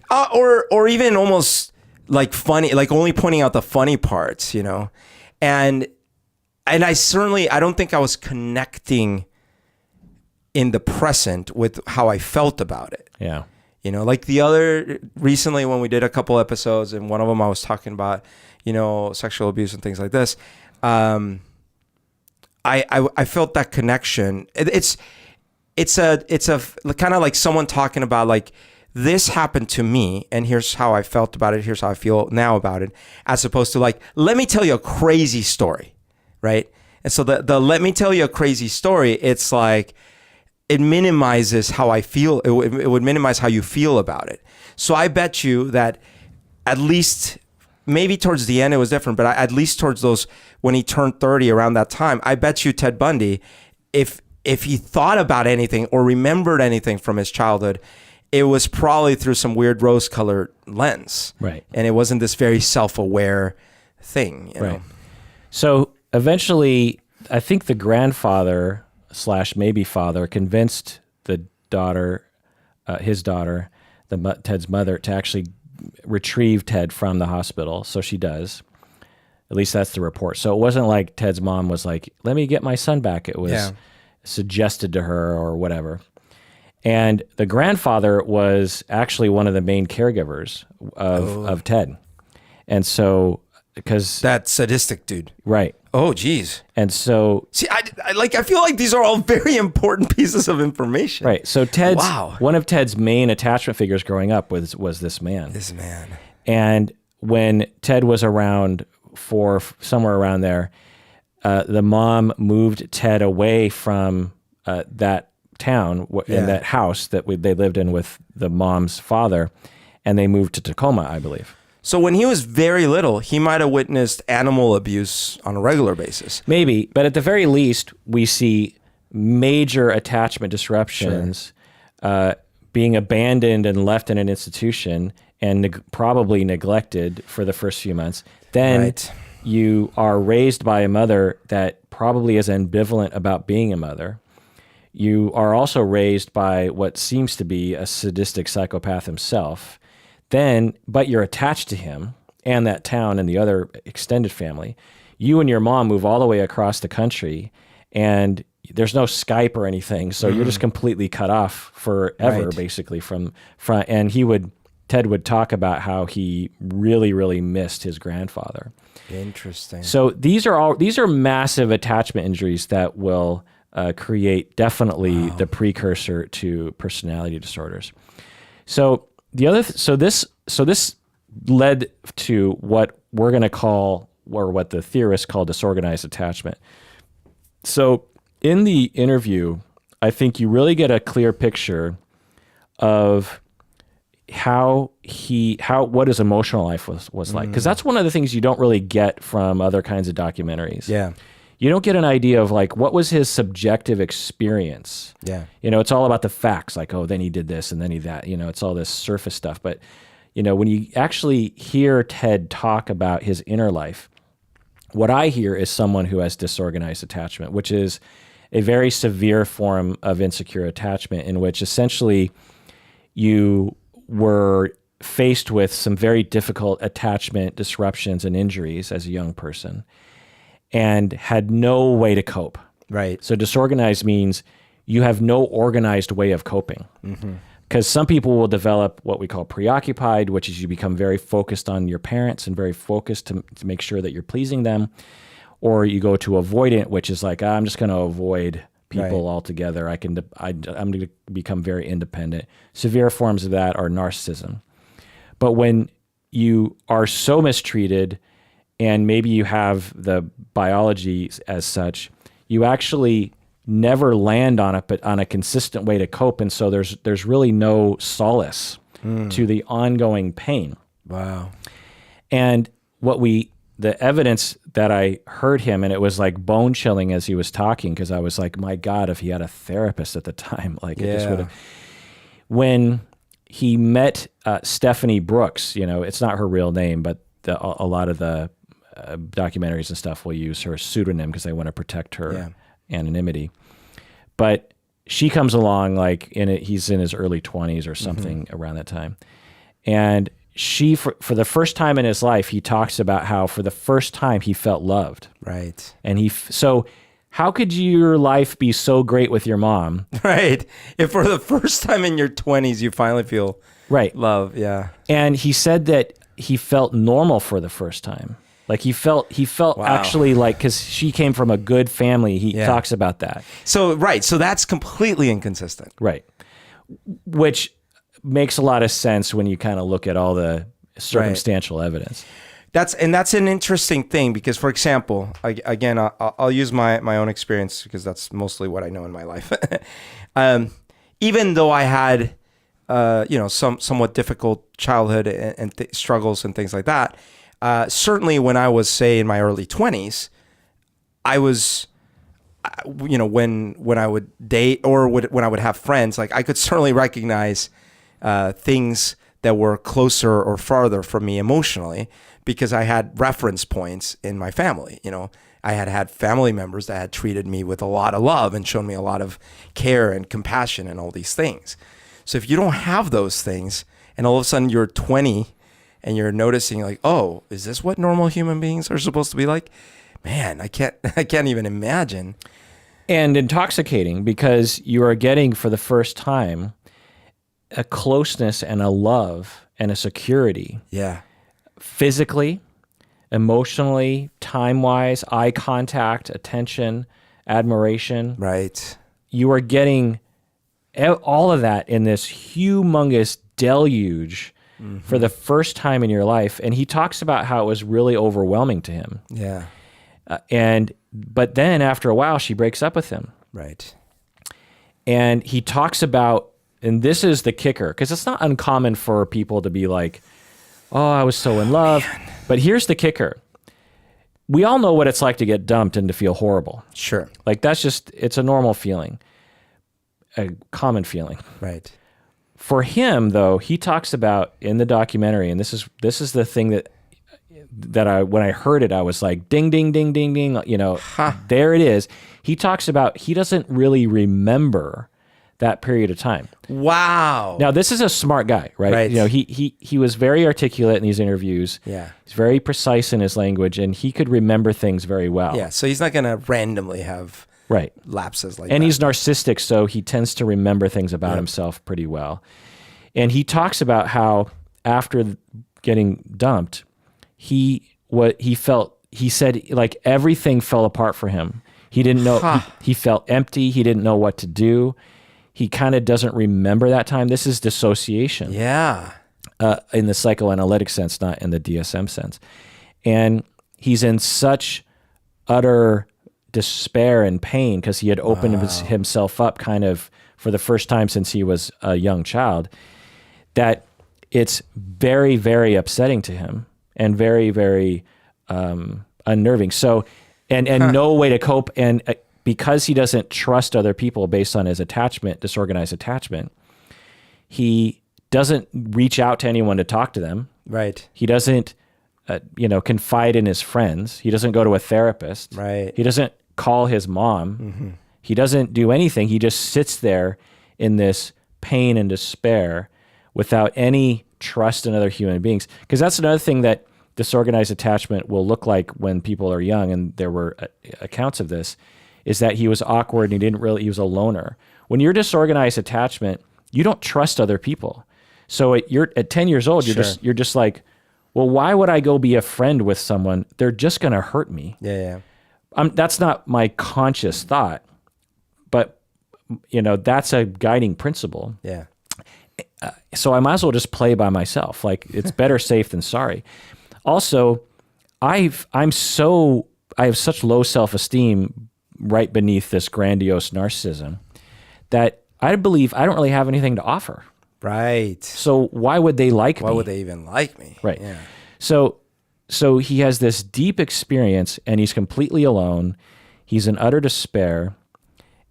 Or even almost like funny, like only pointing out the funny parts, And I don't think I was connecting in the present with how I felt about it.
Yeah.
Like recently when we did a couple episodes, and one of them I was talking about, sexual abuse and things like this. I felt that connection. It's a kind of like someone talking about like this happened to me, and here's how I felt about it. Here's how I feel now about it, as opposed to like, let me tell you a crazy story, right? And so the let me tell you a crazy story, it's like, it minimizes how I feel. It would minimize how you feel about it. So I bet you that at least, maybe towards the end it was different, but at least towards those, when he turned 30, around that time, I bet you Ted Bundy, if he thought about anything or remembered anything from his childhood, it was probably through some weird rose-colored lens.
Right.
And it wasn't this very self-aware thing. You know?
So eventually, I think the grandfather / maybe father convinced the daughter, his daughter, Ted's mother, to actually retrieve Ted from the hospital. So she does. At least that's the report. So it wasn't like Ted's mom was like, let me get my son back. It was suggested to her or whatever. And the grandfather was actually one of the main caregivers of Ted. And so, because...
That sadistic dude.
Right.
Oh, geez.
And so...
See, I feel like these are all very important pieces of information.
Right. So one of Ted's main attachment figures growing up was this man.
This man.
And when Ted was around somewhere around there, the mom moved Ted away from that town in that house that they lived in with the mom's father, and they moved to Tacoma, I believe.
So when he was very little, he might have witnessed animal abuse on a regular basis.
Maybe, but at the very least, we see major attachment disruptions, being abandoned and left in an institution and probably neglected for the first few months. Then you are raised by a mother that probably is ambivalent about being a mother. You are also raised by what seems to be a sadistic psychopath himself. But you're attached to him and that town and the other extended family. You and your mom move all the way across the country, and there's no Skype or anything, so you're just completely cut off forever, basically, from front. And Ted would talk about how he really, really missed his grandfather.
Interesting.
So these are massive attachment injuries that will create definitely the precursor to personality disorders. So this led to what we're going to call, or what the theorists call, disorganized attachment. So in the interview, I think you really get a clear picture of what his emotional life was like, because that's one of the things you don't really get from other kinds of documentaries.
Yeah.
You don't get an idea of like, what was his subjective experience?
Yeah.
It's all about the facts, like, oh, then he did this and then he that, it's all this surface stuff. But, when you actually hear Ted talk about his inner life, what I hear is someone who has disorganized attachment, which is a very severe form of insecure attachment, in which essentially you were faced with some very difficult attachment disruptions and injuries as a young person, and had no way to cope.
Right.
So disorganized means you have no organized way of coping. Because some people will develop what we call preoccupied, which is you become very focused on your parents and very focused to make sure that you're pleasing them. Or you go to avoidant, which is like, I'm just going to avoid people altogether. I'm going to become very independent. Severe forms of that are narcissism. But when you are so mistreated, and maybe you have the biology as such, you actually never land on it, but on a consistent way to cope. And so there's really no solace to the ongoing pain.
Wow.
And the evidence that I heard him, and it was like bone chilling as he was talking, because I was like, my God, if he had a therapist at the time, like it just would have. When he met Stephanie Brooks, it's not her real name, but a lot of the documentaries and stuff will use her pseudonym because they want to protect her anonymity. But she comes along he's in his early 20s or something around that time. And she, for the first time in his life, he talks about how for the first time he felt loved.
Right.
And so how could your life be so great with your mom?
Right. If for the first time in your 20s you finally feel love. Yeah.
And he said that he felt normal for the first time. Like he felt actually like, because she came from a good family. He talks about that.
So that's completely inconsistent.
Right. Which makes a lot of sense when you kind of look at all the circumstantial evidence.
That's an interesting thing because, for example, again, I'll use my own experience because that's mostly what I know in my life. Even though I had, somewhat difficult childhood and struggles and things like that, certainly when I was, say, in my early 20s, I was, when I would date or when I would have friends, like I could certainly recognize things that were closer or farther from me emotionally because I had reference points in my family. I had family members that had treated me with a lot of love and shown me a lot of care and compassion and all these things. So if you don't have those things and all of a sudden you're 20 and you're noticing like, oh, is this what normal human beings are supposed to be like? Man, I can't even imagine.
And intoxicating because you are getting for the first time a closeness and a love and a security.
Yeah.
Physically, emotionally, time-wise, eye contact, attention, admiration.
Right.
You are getting all of that in this humongous deluge for the first time in your life. And he talks about how it was really overwhelming to him.
Yeah.
But then after a while, she breaks up with him.
Right.
And he talks about, and this is the kicker, because it's not uncommon for people to be like, oh, I was so in love. Man. But here's the kicker. We all know what it's like to get dumped and to feel horrible. Sure. Like it's a normal feeling, a common feeling.
Right.
For him, though, he talks about in the documentary, and this is the thing that when I heard it, I was like, ding, ding, ding, ding, ding, there it is. He talks about he doesn't really remember that period of time.
Wow.
Now, this is a smart guy, right? He was very articulate in these interviews.
Yeah.
He's very precise in his language, and he could remember things very well.
Yeah, so he's not going to randomly have lapses like that.
And he's narcissistic, so he tends to remember things about himself pretty well. And he talks about how after getting dumped, he said like everything fell apart for him. He didn't know, he felt empty. He didn't know what to do. He kind of doesn't remember that time. This is dissociation.
Yeah.
In the psychoanalytic sense, not in the DSM sense. And he's in such utter despair and pain because he had opened himself up kind of for the first time since he was a young child, that it's very, very upsetting to him and very, very unnerving. So, and no way to cope. And because he doesn't trust other people based on his attachment, disorganized attachment, he doesn't reach out to anyone to talk to them.
Right.
He doesn't, confide in his friends. He doesn't go to a therapist.
Right.
He doesn't call his mom. Mm-hmm. He doesn't do anything. He just sits there in this pain and despair without any trust in other human beings. Because that's another thing that disorganized attachment will look like when people are young, and there were accounts of this, is that he was awkward and he was a loner. When you're disorganized attachment, you don't trust other people. So at 10 years old, you're just like, well, why would I go be a friend with someone? They're just going to hurt me.
Yeah.
That's not my conscious thought, but that's a guiding principle.
Yeah.
So I might as well just play by myself. Like it's better safe than sorry. Also, I have such low self-esteem right beneath this grandiose narcissism that I believe I don't really have anything to offer.
Right.
So why would they like me?
Why would they even like me?
Right.
Yeah.
So he has this deep experience and he's completely alone. He's in utter despair,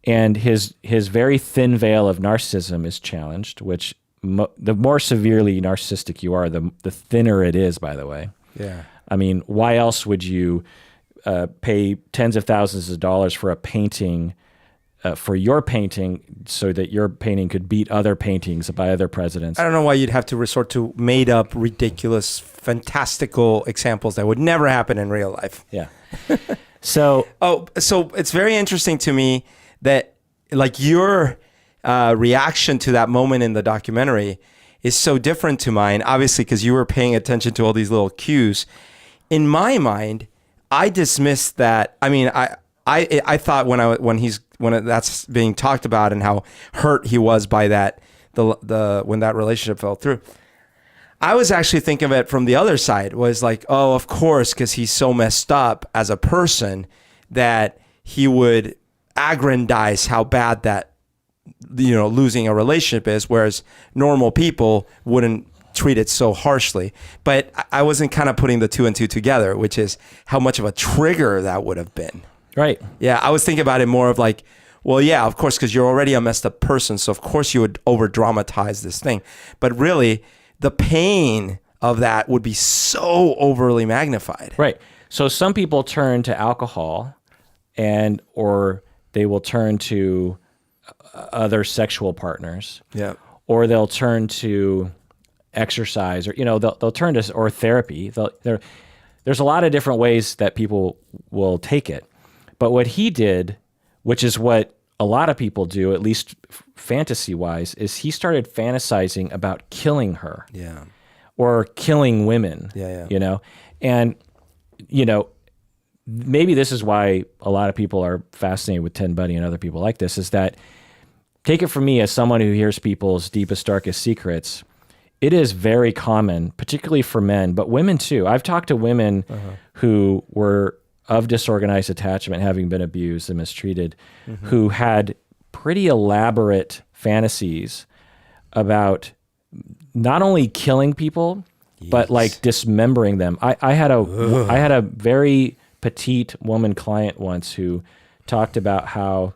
and his very thin veil of narcissism is challenged, which the more severely narcissistic you are, the thinner it is, by the way.
Yeah.
I mean, why else would you pay tens of thousands of dollars for a painting, for your painting, so that your painting could beat other paintings by other presidents?
I don't know why you'd have to resort to made up, ridiculous, fantastical examples that would never happen in real life.
Yeah. So
it's very interesting to me that like your reaction to that moment in the documentary is so different to mine, obviously, because you were paying attention to all these little cues. In my mind, I dismissed that. I mean, I thought when that's being talked about and how hurt he was by that when that relationship fell through. I was actually thinking of it from the other side, was like, oh, of course, because he's so messed up as a person that he would aggrandize how bad that, losing a relationship is, whereas normal people wouldn't treat it so harshly. But I wasn't kind of putting the two and two together, which is how much of a trigger that would have been.
Right.
Yeah, I was thinking about it more of like, well, yeah, of course, because you're already a messed up person, so of course you would over dramatize this thing. But really, the pain of that would be so overly magnified.
Right. So some people turn to alcohol or they will turn to other sexual partners.
Yeah.
Or they'll turn to exercise, or they'll turn to or therapy. There's a lot of different ways that people will take it. But what he did, which is what a lot of people do, at least fantasy-wise, is he started fantasizing about killing her.
Yeah.
Or killing women.
Yeah.
And maybe this is why a lot of people are fascinated with Ted Bundy and other people like this, is that, take it from me as someone who hears people's deepest, darkest secrets, it is very common, particularly for men, but women too. I've talked to women who were of disorganized attachment, having been abused and mistreated, who had pretty elaborate fantasies about not only killing people, but like dismembering them. I had a very petite woman client once who talked about how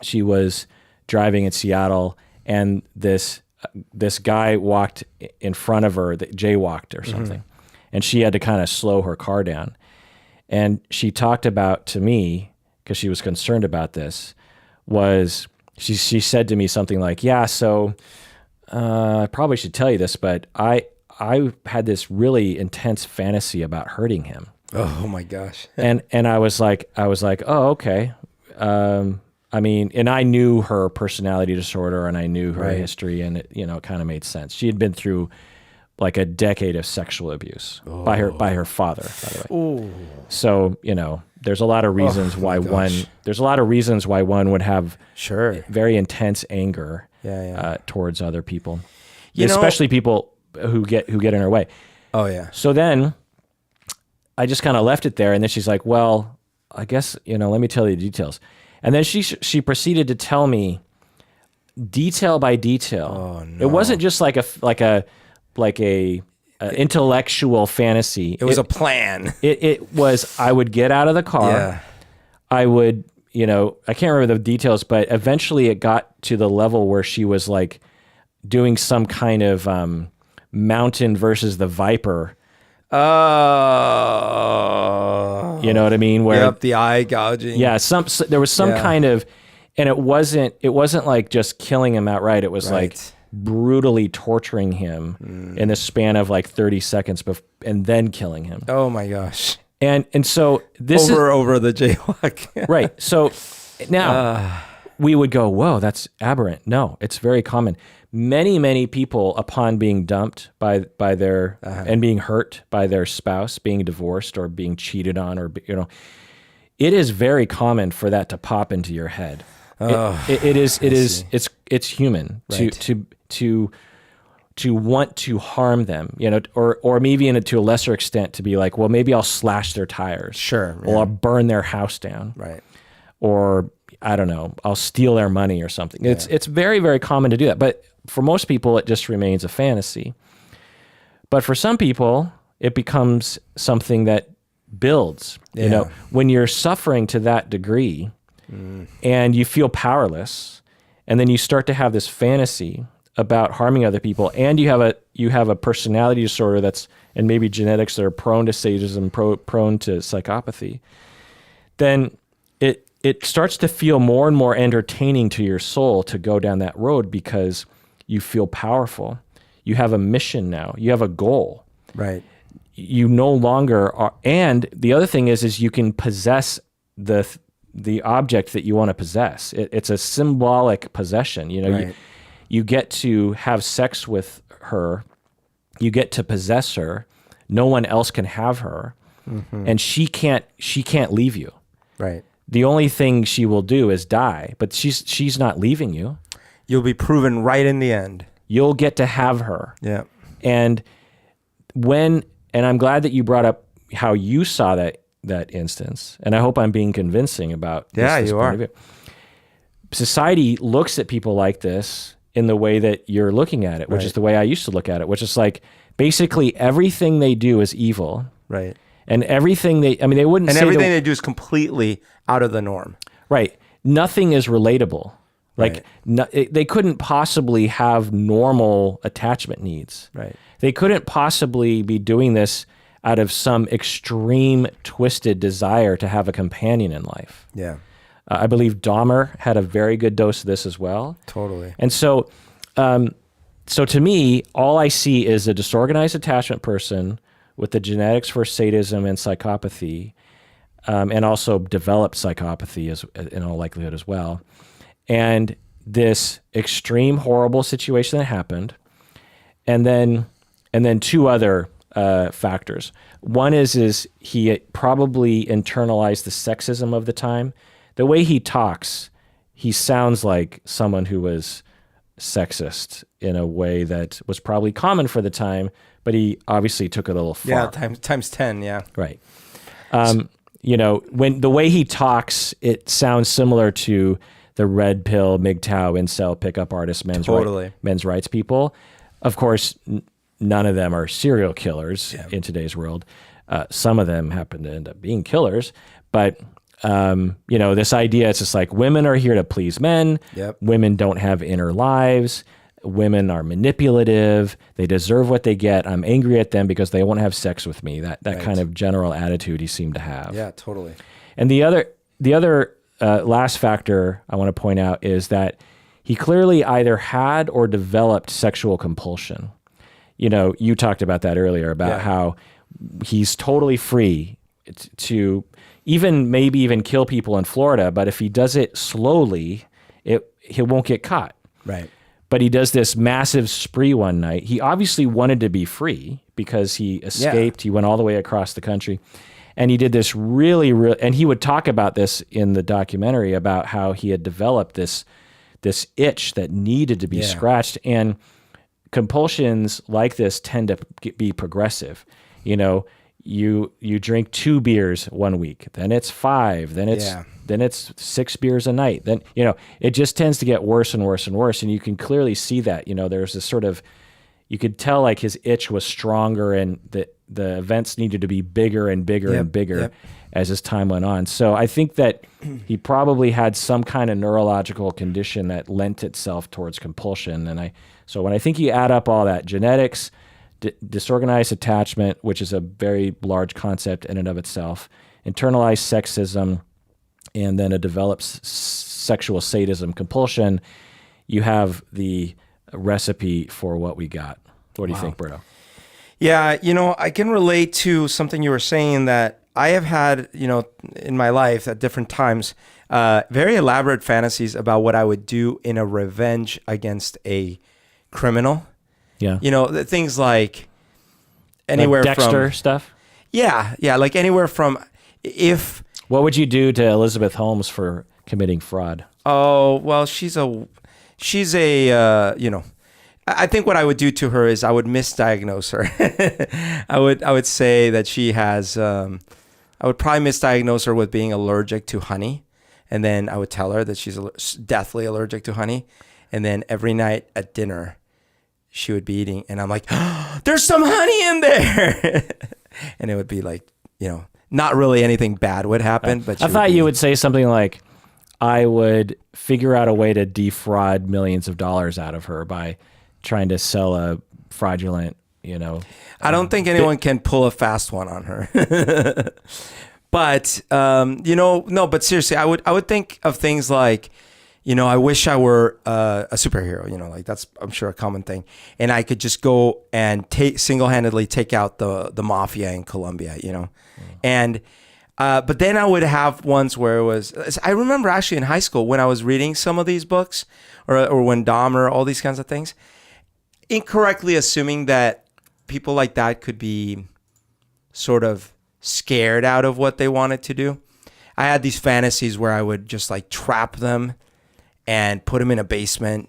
she was driving in Seattle and this guy walked in front of her, that jaywalked or something, and she had to kind of slow her car down. And she talked about to me, because she was concerned about this, was she said to me something like, yeah, so I probably should tell you this, but I had this really intense fantasy about hurting him.
Oh my gosh.
and I was like, oh, okay. I mean, and I knew her personality disorder and I knew her history, and it kind of made sense. She had been through like a decade of sexual abuse by her father, by the way. Ooh. So, there's a lot of reasons why one would have very intense anger towards other people, especially people who get in her way.
Oh yeah.
So then I just kind of left it there, and then she's like, well, I guess, let me tell you the details. And then she proceeded to tell me detail by detail.
Oh, no.
It wasn't just like a intellectual fantasy.
It was a plan.
It was, I would get out of the car.
Yeah.
I would, I can't remember the details, but eventually it got to the level where she was like doing some kind of Mountain versus the Viper.
Oh.
You know what I mean? Where
the eye gouging.
Yeah, there was some kind of, and it wasn't like just killing him outright. It was like brutally torturing him in the span of like 30 seconds and then killing him.
Oh my gosh.
And so this
over the jaywalk.
Right. So now we would go, whoa, that's aberrant. No, it's very common. Many people, upon being dumped by their and being hurt by their spouse, being divorced or being cheated on, or it is very common for that to pop into your head. It's human to want to harm them, or maybe to a lesser extent to be like, well, maybe I'll slash their tires,
sure,
or I'll burn their house down,
right,
or I don't know, I'll steal their money or something. It's very, very common to do that, but for most people, it just remains a fantasy. But for some people, it becomes something that builds. When you're suffering to that degree and you feel powerless, and then you start to have this fantasy about harming other people, and you have a personality disorder and maybe genetics that are prone to sadism, prone to psychopathy, then it starts to feel more and more entertaining to your soul to go down that road, because you feel powerful. You have a mission now. You have a goal.
Right.
You no longer are. And the other thing is you can possess the object that you want to possess. It's a symbolic possession.
Right.
You get to have sex with her. You get to possess her. No one else can have her, and she can't leave you.
Right.
The only thing she will do is die, but she's not leaving you.
You'll be proven right in the end.
You'll get to have her.
Yeah.
And I'm glad that you brought up how you saw that instance. And I hope I'm being convincing about this
you
point
are.
of view. Society looks at people like this in the way that you're looking at it, which is the way I used to look at it, which is like basically everything they do is evil.
Right.
And everything they wouldn't
And
say
everything they do is completely out of the norm.
right. Nothing is relatable. Like they couldn't possibly have normal attachment needs.
Right.
They couldn't possibly be doing this out of some extreme twisted desire to have a companion in life.
Yeah.
I believe Dahmer had a very good dose of this as well.
Totally.
And so to me, all I see is a disorganized attachment person with the genetics for sadism and psychopathy, and also developed psychopathy in all likelihood as well. And this extreme horrible situation that happened, and then two other factors. One is he probably internalized the sexism of the time. The way he talks, he sounds like someone who was sexist in a way that was probably common for the time, but he obviously took it a little far.
Yeah, times 10, yeah.
Right. When the way he talks, it sounds similar to the red pill, MGTOW, incel, pickup artist, men's rights people. Of course, none of them are serial killers in today's world. Some of them happen to end up being killers, but this idea, it's just like women are here to please men.
Yep.
Women don't have inner lives. Women are manipulative. They deserve what they get. I'm angry at them because they won't have sex with me. That kind of general attitude he seemed to have.
Yeah, totally.
And the other last factor I want to point out is that he clearly either had or developed sexual compulsion. You talked about that earlier, about how he's totally free to maybe even kill people in Florida, but if he does it slowly, he won't get caught.
Right.
But he does this massive spree one night. He obviously wanted to be free because he escaped. He went all the way across the country. And he did this really, and he would talk about this in the documentary about how he had developed this itch that needed to be scratched. And compulsions like this tend to be progressive. You drink 2 beers one week, then it's 5, then it's 6 beers a night. Then, it just tends to get worse and worse and worse. And you can clearly see that, there's this sort of, you could tell like his itch was stronger and the events needed to be bigger and bigger and bigger as his time went on. So I think that he probably had some kind of neurological condition that lent itself towards compulsion. So when I think you add up all that, genetics, disorganized attachment, which is a very large concept in and of itself, internalized sexism, and then a developed sexual sadism, compulsion, you have the recipe for what we got. What do you think, Berto?
Yeah, I can relate to something you were saying that I have had, in my life at different times, very elaborate fantasies about what I would do in a revenge against a criminal.
Yeah.
Things like anywhere
like Dexter
from
stuff.
Yeah, like anywhere from
What would you do to Elizabeth Holmes for committing fraud?
Oh, well, she's a I think what I would do to her is I would misdiagnose her. I would say that she has I would probably misdiagnose her with being allergic to honey, and then I would tell her that she's deathly allergic to honey, and then every night at dinner she would be eating, and I'm like, oh, there's some honey in there. And it would be like, not really anything bad would happen. But
I thought you would say something like, I would figure out a way to defraud millions of dollars out of her by trying to sell a fraudulent,
I don't think anyone can pull a fast one on her. But, no, but seriously, I would think of things like, I wish I were a superhero, like that's, I'm sure, a common thing. And I could just go and single-handedly take out the mafia in Colombia, And, but then I would have ones where it was, I remember actually in high school when I was reading some of these books or when Dahmer, all these kinds of things, incorrectly assuming that people like that could be sort of scared out of what they wanted to do. I had these fantasies where I would just like trap them and put them in a basement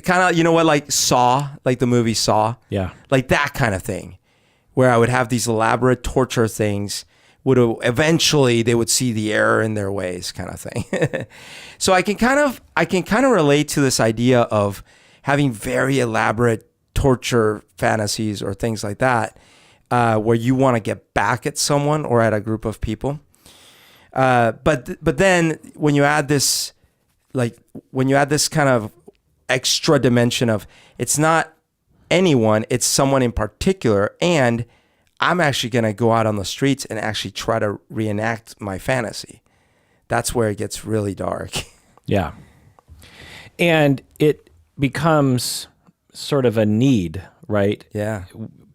kind of, you know what, like Saw, like the movie Saw.
Yeah.
Like that kind of thing, where I would have these elaborate torture things. Eventually they would see the error in their ways, kind of thing. So I can kind of relate to this idea of having very elaborate torture fantasies or things like that, where you want to get back at someone or at a group of people. But then when you add this kind of extra dimension of it's not anyone, it's someone in particular, and I'm actually going to go out on the streets and actually try to reenact my fantasy. That's where it gets really dark.
Yeah. And it becomes sort of a need, right?
Yeah.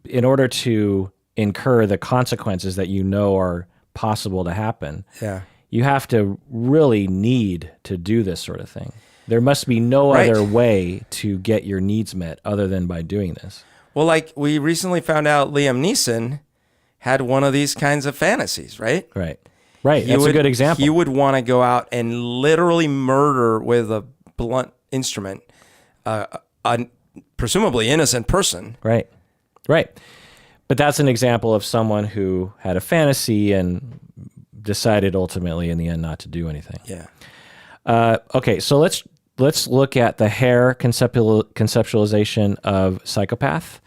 In order to incur the consequences that you know are possible to happen.
Yeah.
You have to really need to do this sort of thing. There must be no other way to get your needs met other than by doing this.
Well, like we recently found out Liam Neeson had one of these kinds of fantasies, right?
Right. That's a good example.
He would want to go out and literally murder with a blunt instrument a presumably innocent person.
Right. But that's an example of someone who had a fantasy and decided ultimately in the end not to do anything.
Yeah.
Okay, so let's look at the Hare conceptualization of psychopath.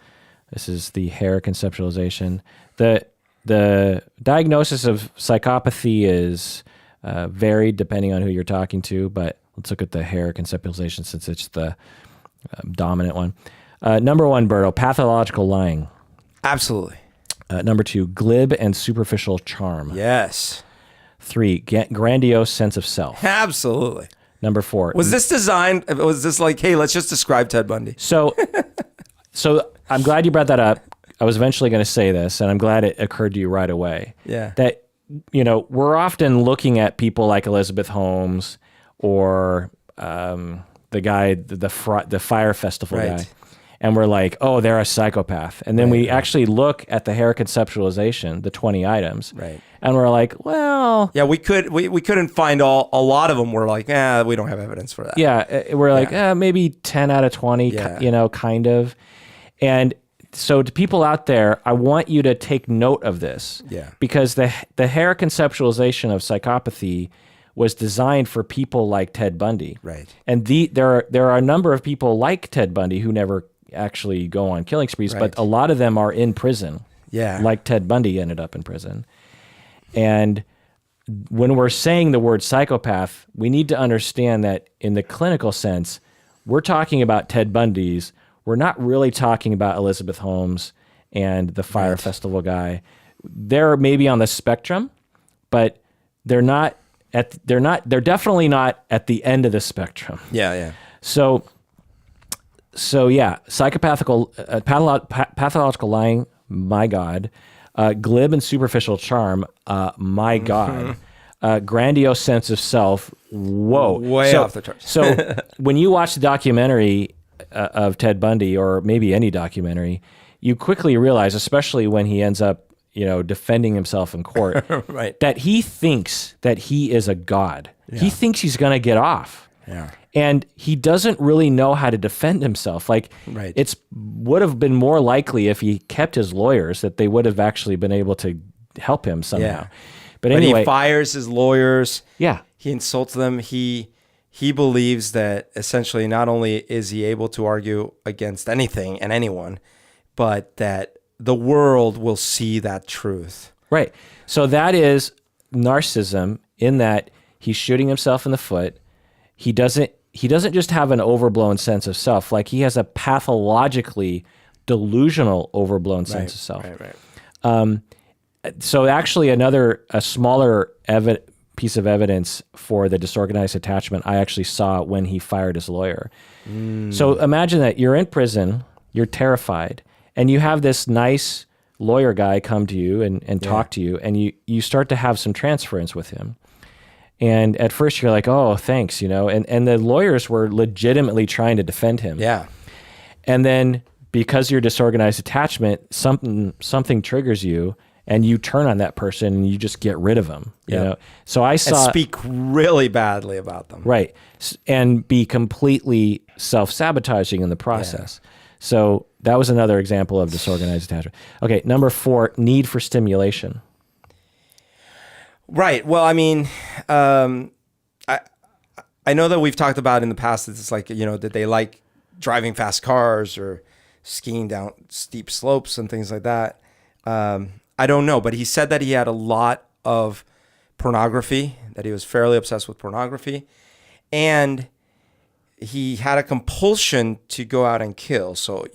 This is the Hare conceptualization. The diagnosis of psychopathy is varied depending on who you're talking to, but let's look at the Hare conceptualization since it's the dominant one. Number one, Berto, pathological lying.
Absolutely.
Number two, glib and superficial charm.
Yes.
3, grandiose sense of self.
Absolutely.
Number 4.
Was this like, hey, let's just describe Ted Bundy?
So I'm glad you brought that up. I was eventually going to say this, and I'm glad it occurred to you right away.
Yeah.
That, we're often looking at people like Elizabeth Holmes or the guy, the Fire Festival guy, and we're like, oh, they're a psychopath. And then we actually look at the Hare conceptualization, the 20 items, and we're like, well...
Yeah, we couldn't find a lot of them. We're like, we don't have evidence for that.
Yeah, we're like, maybe 10 out of 20, kind of. And so to people out there, I want you to take note of this.
Yeah.
Because the Hare conceptualization of psychopathy was designed for people like Ted Bundy.
Right.
And there are a number of people like Ted Bundy who never actually go on killing sprees, but a lot of them are in prison.
Yeah.
Like Ted Bundy ended up in prison. And when we're saying the word psychopath, we need to understand that in the clinical sense, we're talking about Ted Bundy's. We're not really talking about Elizabeth Holmes and the Fire Festival guy. They're maybe on the spectrum, but they're definitely not at the end of the spectrum.
Yeah.
So yeah, pathological lying, my God. Glib and superficial charm, my God. Grandiose sense of self, whoa.
Way off the charts.
So when you watch the documentary of Ted Bundy, or maybe any documentary, you quickly realize, especially when he ends up, defending himself in court, that he thinks that he is a god. Yeah. He thinks he's going to get off.
Yeah.
And he doesn't really know how to defend himself. Like, it's would have been more likely if he kept his lawyers that they would have actually been able to help him somehow.
Yeah.
But anyway,
he fires his lawyers.
Yeah.
He insults them. He believes that essentially not only is he able to argue against anything and anyone, but that the world will see that truth.
Right. So that is narcissism in that he's shooting himself in the foot. He doesn't just have an overblown sense of self. Like, he has a pathologically delusional overblown sense of self.
Right.
So actually a smaller piece of evidence for the disorganized attachment I actually saw when he fired his lawyer. So imagine that you're in prison, you're terrified, and you have this nice lawyer guy come to you and talk to you, and you start to have some transference with him. And at first you're like, oh, thanks, and the lawyers were legitimately trying to defend him.
Yeah.
And then because you're disorganized attachment, something triggers you, and you turn on that person and you just get rid of them. You know? So I saw
and speak really badly about them.
Right. And be completely self-sabotaging in the process. So that was another example of disorganized attachment. Okay, number 4, need for stimulation.
Right. Well, I mean, I know that we've talked about in the past that it's like, that they like driving fast cars or skiing down steep slopes and things like that. I don't know, but he said that he had a lot of pornography, that he was fairly obsessed with pornography, and he had a compulsion to go out and kill. So,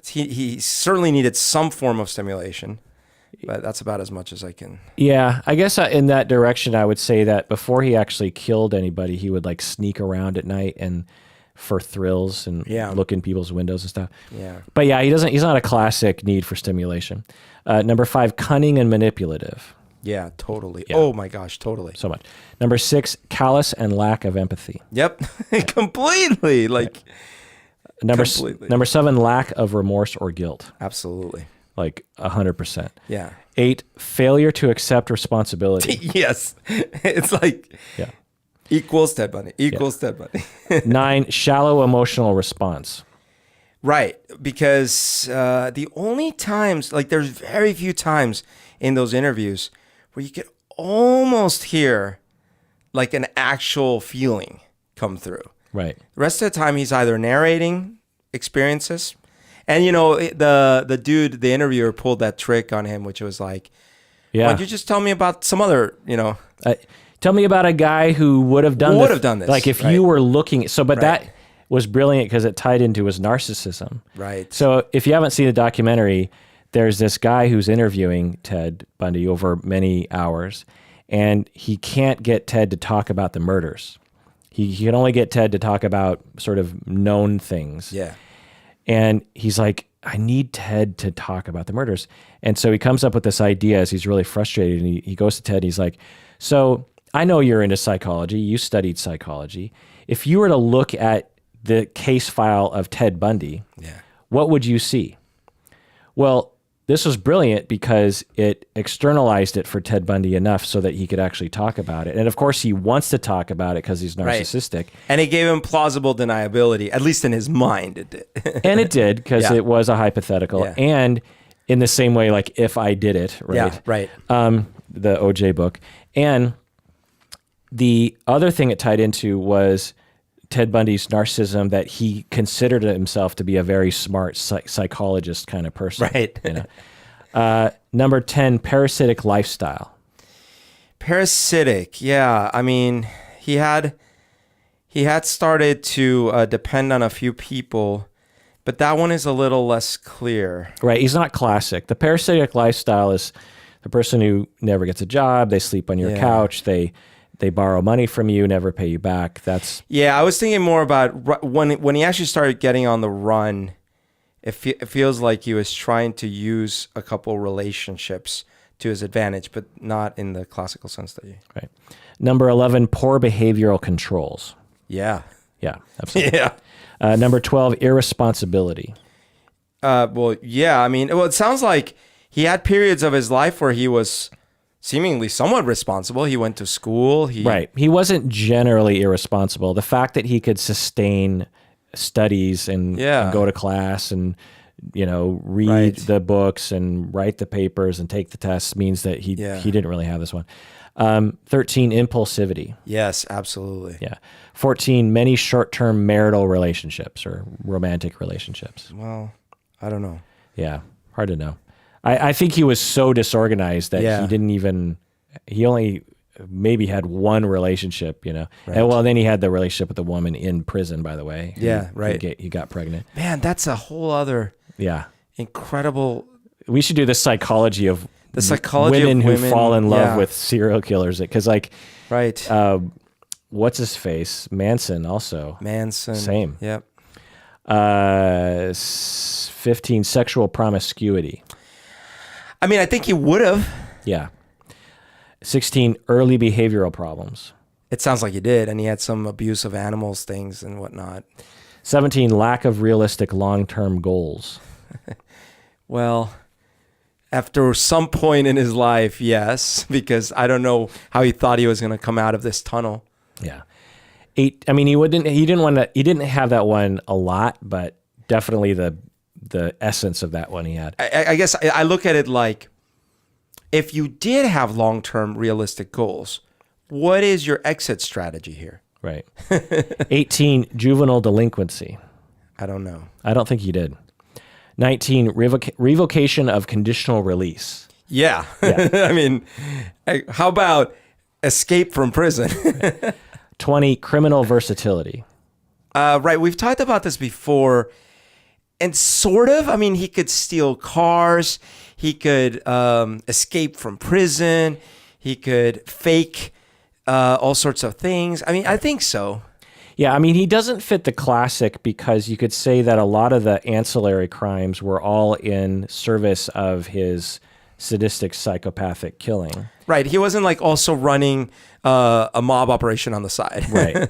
he certainly needed some form of stimulation, but that's about as much as I can.
Yeah, I guess in that direction, I would say that before he actually killed anybody, he would like sneak around at night and for thrills and look in people's windows and stuff.
Yeah.
But yeah, he's not a classic need for stimulation. Number 5, cunning and manipulative.
Yeah, totally.
Yeah.
Oh my gosh, totally.
So much. Number 6, callous and lack of empathy.
Yep. Completely. Like
Number
completely.
Number 7, lack of remorse or guilt.
Absolutely.
Like 100%.
Yeah.
8, failure to accept responsibility.
Yes. It's like equals Ted Bundy. Ted Bundy.
9, shallow emotional response.
Right. Because the only times, like there's very few times in those interviews where you could almost hear like an actual feeling come through.
Right.
The rest of the time he's either narrating experiences, and the dude, the interviewer, pulled that trick on him, which was like, why don't you just tell me about some other,
tell me about a guy who would have done this. Like if you were looking, that was brilliant because it tied into his narcissism.
Right.
So if you haven't seen the documentary, there's this guy who's interviewing Ted Bundy over many hours, and he can't get Ted to talk about the murders. He can only get Ted to talk about sort of known things.
Yeah.
And he's like, I need Ted to talk about the murders. And so he comes up with this idea as he's really frustrated, and he goes to Ted, and he's like, so I know you're into psychology. You studied psychology. If you were to look at the case file of Ted Bundy, what would you see? Well, this was brilliant because it externalized it for Ted Bundy enough so that he could actually talk about it. And of course, he wants to talk about it because he's narcissistic.
Right. And it gave him plausible deniability, at least in his mind it did.
And it did, because it was a hypothetical.
Yeah.
And in the same way, like If I Did It, right?
Yeah, right.
The OJ book. And the other thing it tied into was Ted Bundy's narcissism, that he considered himself to be a very smart psychologist kind of person.
Right.
Number 10, parasitic lifestyle.
Parasitic, yeah. I mean, he had started to depend on a few people, but that one is a little less clear.
Right. He's not classic. The parasitic lifestyle is the person who never gets a job. They sleep on your couch. They borrow money from you, never pay you back.
I was thinking more about when he actually started getting on the run. It feels like he was trying to use a couple relationships to his advantage, but not in the classical sense that you.
Right. Number 11, poor behavioral controls.
Yeah.
Yeah, absolutely.
Yeah.
Number 12, irresponsibility.
It sounds like he had periods of his life where he was seemingly somewhat responsible. He went to school.
Right. He wasn't generally irresponsible. The fact that he could sustain studies and go to class and read the books and write the papers and take the tests means that he didn't really have this one. 13, impulsivity.
Yes, absolutely.
Yeah. 14, many short-term marital relationships or romantic relationships.
Well, I don't know.
Yeah, hard to know. I think he was so disorganized that he only maybe had one relationship, Right. And then he had the relationship with the woman in prison, by the way.
Yeah, right.
He got pregnant.
Man, that's a whole other incredible.
We should do the psychology of
women
who fall in love with serial killers. Because
right.
What's his face? Manson also. Same.
Yep.
15, sexual promiscuity.
I mean, I think he would have.
Yeah. 16, early behavioral problems.
It sounds like he did, and he had some abuse of animals, things, and whatnot. 17,
lack of realistic long-term goals.
Well, After some point in his life, yes, because I don't know how he thought he was going to come out of this tunnel.
Yeah. 8. I mean, he didn't have that one a lot, but definitely the essence of that one he had.
I guess I look at it like, if you did have long-term realistic goals, what is your exit strategy here?
Right. 18, juvenile delinquency.
I don't know.
I don't think he did. 19, revocation of conditional release.
Yeah. I mean, how about escape from prison?
20, criminal versatility.
Right. We've talked about this before. And sort of, I mean, he could steal cars. He could escape from prison. He could fake all sorts of things. I mean, I think so.
Yeah, I mean, he doesn't fit the classic because you could say that a lot of the ancillary crimes were all in service of his sadistic psychopathic killing.
Right. He wasn't like also running a mob operation on the side.
Right.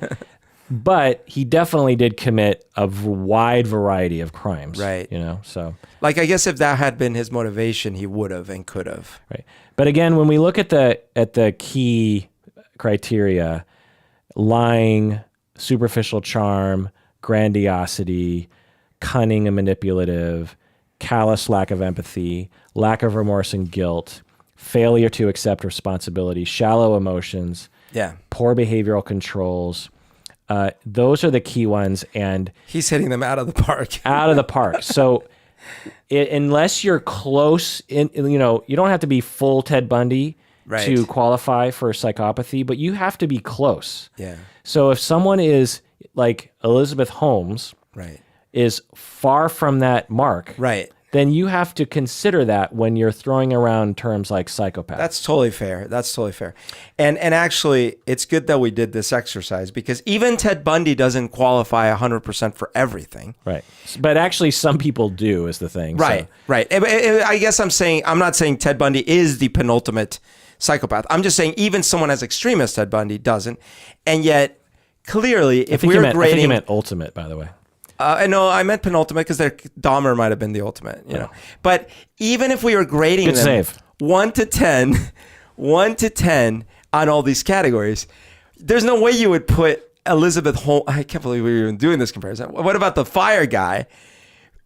But he definitely did commit a wide variety of crimes.
Right.
You know, so.
Like, I guess if that had been his motivation, he would have and could have.
Right. But again, when we look at the key criteria, lying, superficial charm, grandiosity, cunning and manipulative, callous lack of empathy, lack of remorse and guilt, failure to accept responsibility, shallow emotions, poor behavioral controls. Those are the key ones, and
he's hitting them out of the park.
Out of the park. So, unless you're close, you don't have to be full Ted Bundy to qualify for psychopathy, but you have to be close.
Yeah.
So if someone is like Elizabeth Holmes, is far from that mark, then you have to consider that when you're throwing around terms like psychopath.
That's totally fair. That's totally fair. And actually, it's good that we did this exercise because even Ted Bundy doesn't qualify 100% for everything.
Right. But actually, some people do is the thing.
Right,
so.
right. I guess I'm not saying Ted Bundy is the penultimate psychopath. I'm just saying even someone as extreme as Ted Bundy doesn't. And yet, clearly, if we're grading...
I think you meant ultimate, by the way.
No, I meant penultimate because Dahmer might have been the ultimate, you know. But even if we were grading them 1 to 10 on all these categories, there's no way you would put Elizabeth Holmes. I can't believe we were even doing this comparison. What about the fire guy?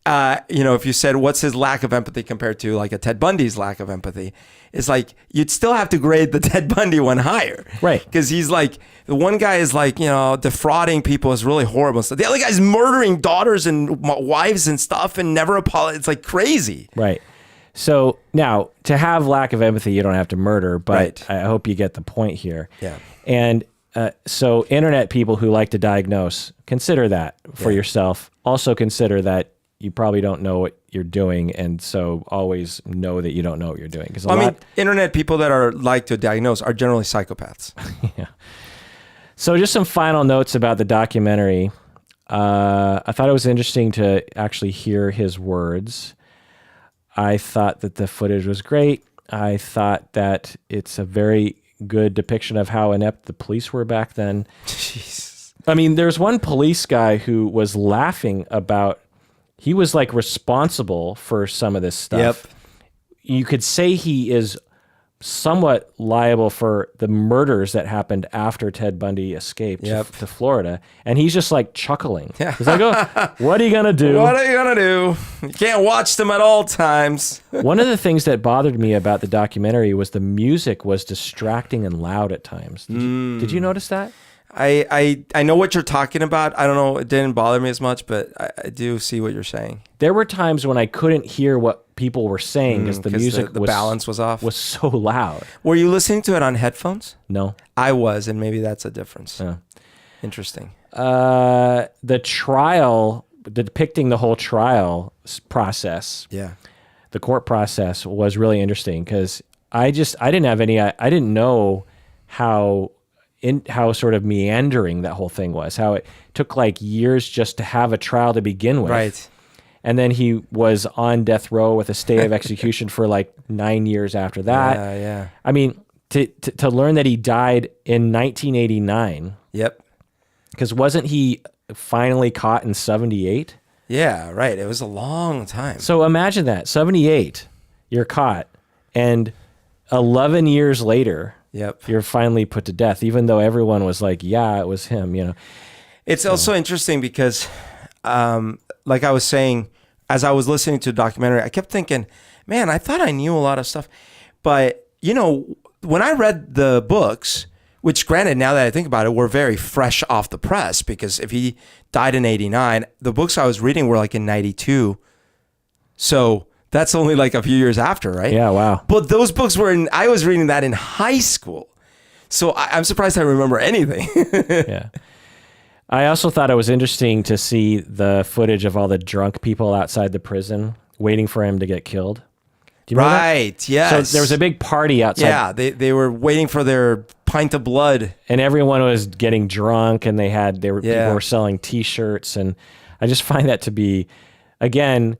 If you said what's his lack of empathy compared to like a Ted Bundy's lack of empathy, it's like you'd still have to grade the Ted Bundy one higher,
right?
Because he's like the one guy is like defrauding people is really horrible stuff. The other guy's murdering daughters and wives and stuff and never apologize. It's like crazy,
right? So now to have lack of empathy, you don't have to murder, but I hope you get the point here.
Yeah,
and so internet people who like to diagnose, consider that for yourself. Also consider that you probably don't know what you're doing, and so always know that you don't know what you're doing. Because
internet people that are like to diagnose are generally psychopaths.
Yeah. So just some final notes about the documentary. I thought it was interesting to actually hear his words. I thought that the footage was great. I thought that it's a very good depiction of how inept the police were back then.
Jeez.
I mean, there's one police guy who was laughing about. He was like responsible for some of this stuff.
Yep.
You could say he is somewhat liable for the murders that happened after Ted Bundy escaped to Florida. And he's just like chuckling.
Yeah.
He's like, oh, what are you going to do?
What are you going to do? You can't watch them at all times.
One of the things that bothered me about the documentary was the music was distracting and loud at times. Did you notice that?
I know what you're talking about. I don't know. It didn't bother me as much, but I do see what you're saying.
There were times when I couldn't hear what people were saying because the music,
the balance was off.
Was so loud.
Were you listening to it on headphones?
No.
I was, and maybe that's a difference.
Yeah.
Interesting.
The trial, depicting the whole trial process.
Yeah.
The court process was really interesting because I didn't know how sort of meandering that whole thing was, how it took like years just to have a trial to begin with.
Right.
And then he was on death row with a stay of execution for like 9 years after that.
Yeah.
I mean, to learn that he died in 1989.
Yep.
Because wasn't he finally caught in 78?
Yeah, right. It was a long time.
So imagine that, 78. you're caught. And 11 years later,
Yep.
you're finally put to death, even though everyone was like, yeah, it was him, you know.
It's also interesting because, like I was saying, as I was listening to the documentary, I kept thinking, man, I thought I knew a lot of stuff. But, you know, when I read the books, which granted, now that I think about it, were very fresh off the press, because if he died in 89, the books I was reading were like in 92. So that's only like a few years after, right?
Yeah, wow.
But those books I was reading that in high school. So I'm surprised I remember anything.
Yeah. I also thought it was interesting to see the footage of all the drunk people outside the prison waiting for him to get killed. Do you remember that?
Right, yes.
So there was a big party outside.
Yeah, they were waiting for their pint of blood.
And everyone was getting drunk, and people were selling T-shirts. And I just find that to be, again,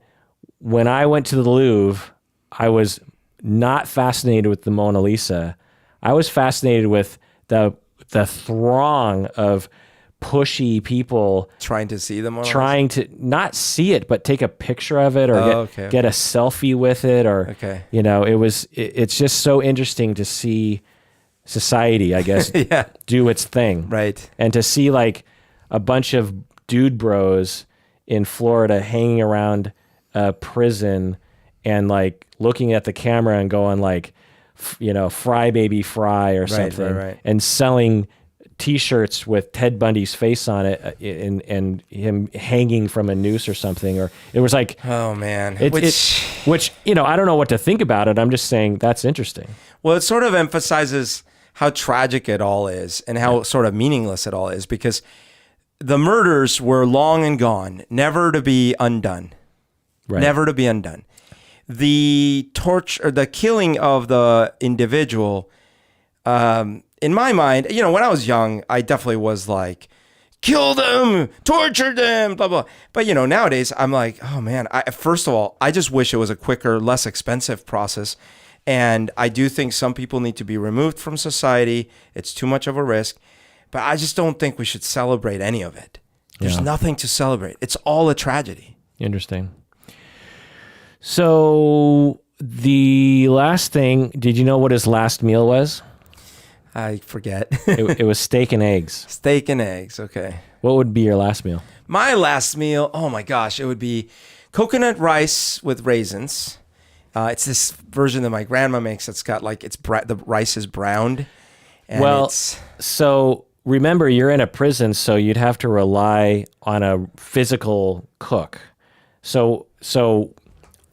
when I went to the Louvre, I was not fascinated with the Mona Lisa. I was fascinated with the throng of pushy people
Trying to see them.
trying to not see it, but take a picture of it or get a selfie with it, or, you know, it's just so interesting to see society, I guess, do its thing.
Right.
And to see like a bunch of dude bros in Florida hanging around a prison and like looking at the camera and going like, you know, fry baby fry or something,
right.
and selling T-shirts with Ted Bundy's face on it and him hanging from a noose or something, or it was like,
oh man,
which you know, I don't know what to think about it. I'm just saying that's interesting.
Well, it sort of emphasizes how tragic it all is and how sort of meaningless it all is, because the murders were long and gone, never to be undone.
Right.
Never to be undone. The torture, the killing of the individual, in my mind, you know, when I was young, I definitely was like, kill them, torture them, blah, blah. But, you know, nowadays, I'm like, oh, man, first of all, I just wish it was a quicker, less expensive process. And I do think some people need to be removed from society. It's too much of a risk. But I just don't think we should celebrate any of it. There's nothing to celebrate. It's all a tragedy.
Interesting. So the last thing, did you know what his last meal was?
I forget.
It was steak and eggs.
Steak and eggs. Okay.
What would be your last meal?
My last meal, oh my gosh, it would be coconut rice with raisins. It's this version that my grandma makes. It's got like, the rice is browned. And
so remember, you're in a prison, so you'd have to rely on a physical cook. So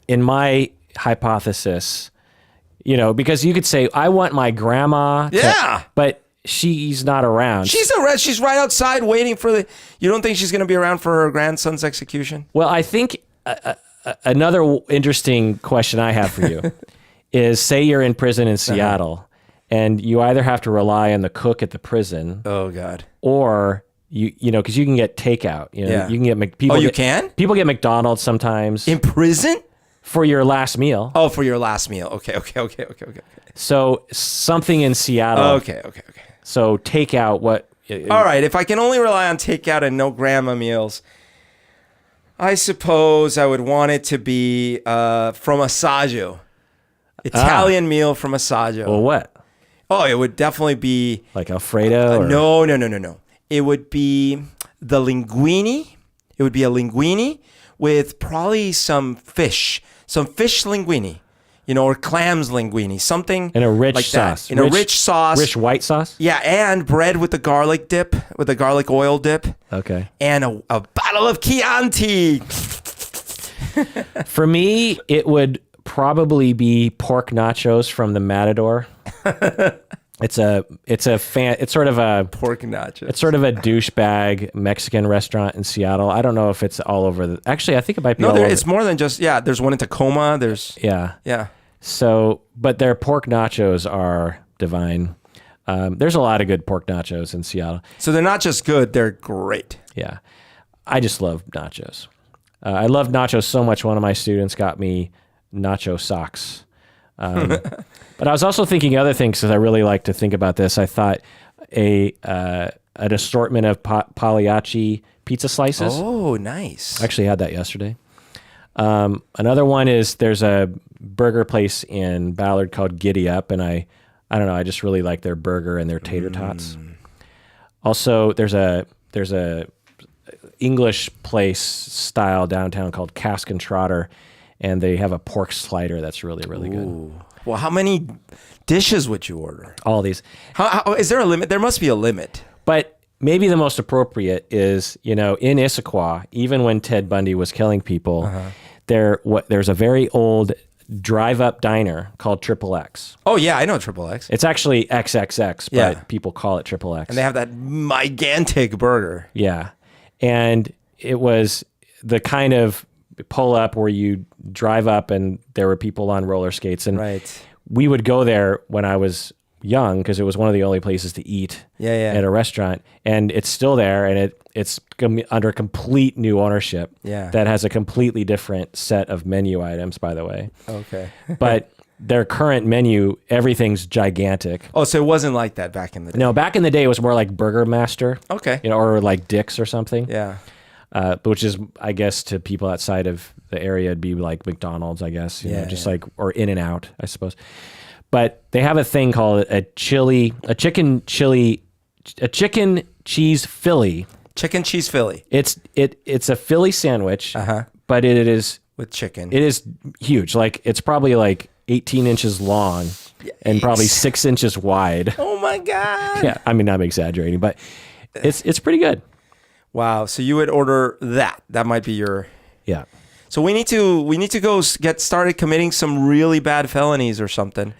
in my hypothesis, you know, because you could say, I want my grandma. But she's not around.
She's right outside waiting for you don't think she's going to be around for her grandson's execution?
Well, I think another interesting question I have for you is, say you're in prison in Seattle, and you either have to rely on the cook at the prison.
Oh, God.
Or you know, because you can get takeout. You know, you can get people.
Oh, you can?
People get McDonald's sometimes
in prison
for your last meal.
Oh, for your last meal. Okay.
So something in Seattle.
Okay.
So takeout. What?
All right. If I can only rely on takeout and no grandma meals, I suppose I would want it to be from Assaggio. Italian meal from Assaggio.
Well, what?
Oh, it would definitely be
like Alfredo.
No. It would be the linguine. It would be a linguine with probably some fish linguine, you know, or clams linguine, something
in a rich
like
sauce.
A rich sauce,
rich white sauce.
Yeah, and bread with the garlic dip, with the garlic oil dip.
Okay.
And a bottle of Chianti.
For me, it would probably be pork nachos from the Matador. It's sort of a
pork nachos.
It's sort of a douchebag Mexican restaurant in Seattle. I don't know if it's all over actually, I think it might be all over.
It's more than just, there's one in Tacoma. Yeah.
So, but their pork nachos are divine. There's a lot of good pork nachos in Seattle.
So they're not just good, they're great.
Yeah. I just love nachos. I love nachos so much. One of my students got me nacho socks. But I was also thinking other things, because I really like to think about this. I thought an assortment of Pagliacci pizza slices.
Oh, nice.
I actually had that yesterday. Another one is there's a burger place in Ballard called Giddy Up, and I don't know, I just really like their burger and their tater tots. Also, there's a English place style downtown called Cask and Trotter, and they have a pork slider that's really, really good.
Well, how many dishes would you order?
All these.
How is there a limit? There must be a limit.
But maybe the most appropriate is, in Issaquah, even when Ted Bundy was killing people, there's a very old drive-up diner called Triple X.
Oh, yeah, I know Triple X.
It's actually XXX, but people call it Triple X.
And they have that gigantic burger.
Yeah. And it was the kind of pull-up where you drive up and there were people on roller skates. And we would go there when I was young because it was one of the only places to eat at a restaurant. And it's still there, and it's under complete new ownership that has a completely different set of menu items, by the way.
Okay.
But their current menu, everything's gigantic.
Oh, so it wasn't like that back in the day?
No, back in the day, it was more like Burger Master.
Okay.
Or like Dick's or something.
Yeah.
Which is, I guess, to people outside of the area, it'd be like McDonald's, I guess. You know, just like, or In-N-Out, I suppose. But they have a thing called a chicken cheese Philly.
Chicken cheese Philly.
It's a Philly sandwich, but it is
with chicken.
It is huge. Like it's probably like 18 inches long and probably 6 inches wide.
Oh my God.
Yeah, I mean, I'm exaggerating, but it's pretty good.
Wow. So you would order that. That might be your...
Yeah.
So we need to go get started committing some really bad felonies or something.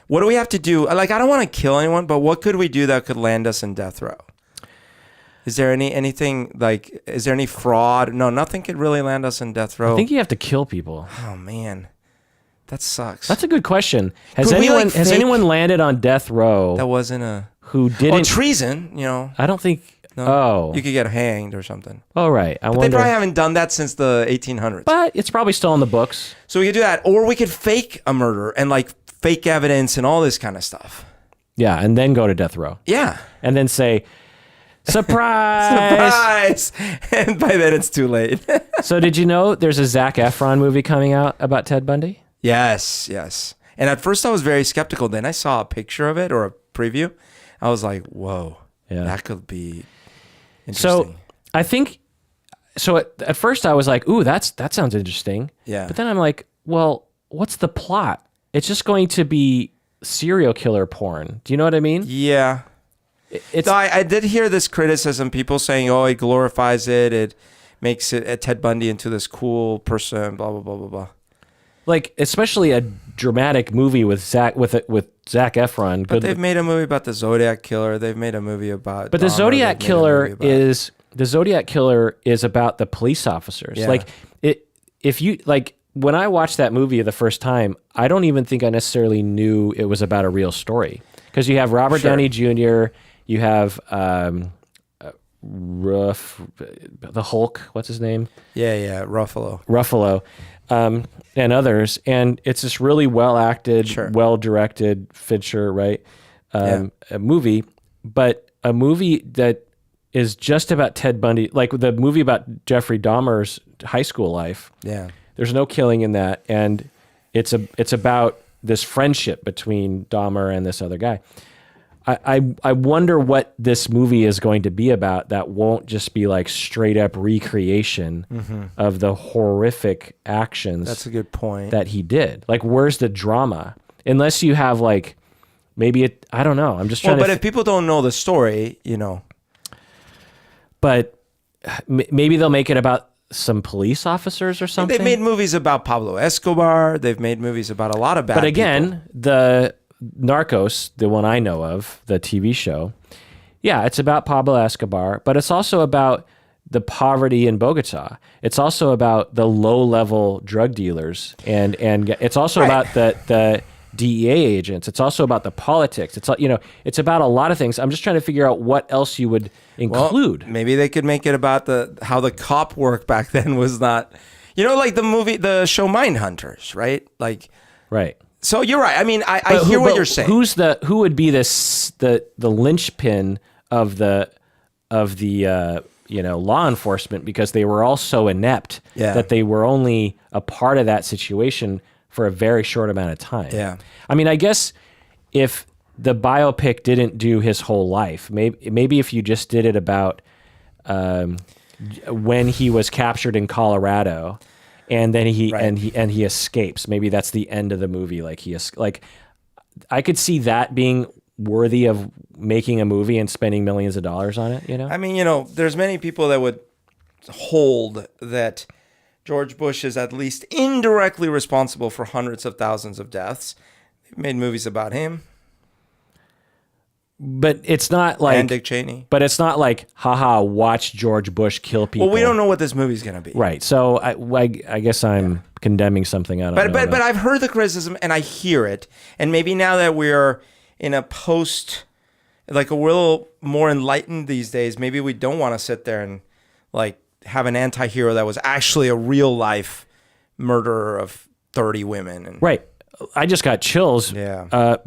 What do we have to do? Like, I don't want to kill anyone, but what could we do that could land us in death row? Is there anything like, is there any fraud? No, nothing could really land us in death row.
I think you have to kill people.
Oh man, that sucks.
That's a good question. Has anyone landed on death row
that wasn't a
who didn't
treason? You know,
I don't think.
No,
oh,
you could get hanged or something.
Oh right,
but they probably haven't done that since the 1800s.
But it's probably still in the books.
So we could do that, or we could fake a murder and like fake evidence and all this kind of stuff.
Yeah, and then go to death row.
Yeah,
and then say, surprise!
Surprise! And by then it's too late.
So did you know there's a Zac Efron movie coming out about Ted Bundy?
Yes. And at first I was very skeptical. Then I saw a picture of it or a preview. I was like, whoa, that could be interesting.
So I think, at first I was like, ooh, that sounds interesting.
Yeah.
But then I'm like, well, what's the plot? It's just going to be serial killer porn. Do you know what I mean?
Yeah. I did hear this criticism, people saying, oh, it glorifies it. It makes it Ted Bundy into this cool person, blah, blah, blah, blah, blah.
Like, especially a dramatic movie with Zac Efron.
But they've made a movie about the Zodiac Killer. They've made a movie about...
But the Zodiac Killer is about the police officers.
Yeah.
Like, if you... Like, when I watched that movie the first time, I don't even think I necessarily knew it was about a real story. Because you have Robert Downey Jr., you have the Hulk, what's his name?
Yeah,
Ruffalo, and others. And it's this really well-acted, well-directed Fincher, right? A movie, but a movie that is just about Ted Bundy, like the movie about Jeffrey Dahmer's high school life.
Yeah.
There's no killing in that, and it's about this friendship between Dahmer and this other guy. I wonder what this movie is going to be about that won't just be like straight up recreation of the horrific actions.
That's a good point.
That he did. Like, where's the drama? Unless you have like, I don't know. I'm just trying
But if people don't know the story, you know.
But maybe they'll make it about some police officers or something.
They've made movies about Pablo Escobar. They've made movies about a lot of bad people.
But again, the Narcos, the one I know of, the TV show, it's about Pablo Escobar, but it's also about the poverty in Bogota. It's also about the low-level drug dealers, and it's also about the DEA agents. It's also about the politics. It's about a lot of things. I'm just trying to figure out what else you would include.
Well, maybe they could make it about how the cop work back then was not, like the show Mindhunters, right? Like,
right.
So you're right. I mean, I hear what you're saying.
Who would be the linchpin of the law enforcement, because they were all so inept that they were only a part of that situation for a very short amount of time.
Yeah.
I mean, I guess if the biopic didn't do his whole life, maybe if you just did it about when he was captured in Colorado, and then he escapes. Maybe that's the end of the movie. Like I could see that being worthy of making a movie and spending millions of dollars on it.
I mean, there's many people that would hold that George Bush is at least indirectly responsible for hundreds of thousands of deaths. They've made movies about him.
But it's not like...
And Dick Cheney.
But it's not like, haha, watch George Bush kill people.
Well, we don't know what this movie's going to be.
Right. So I guess I'm condemning something. I don't know.
But I've heard the criticism, and I hear it. And maybe now that we're in a post... Like, we're a little more enlightened these days, maybe we don't want to sit there and, like, have an anti-hero that was actually a real-life murderer of 30 women.
Right. I just got chills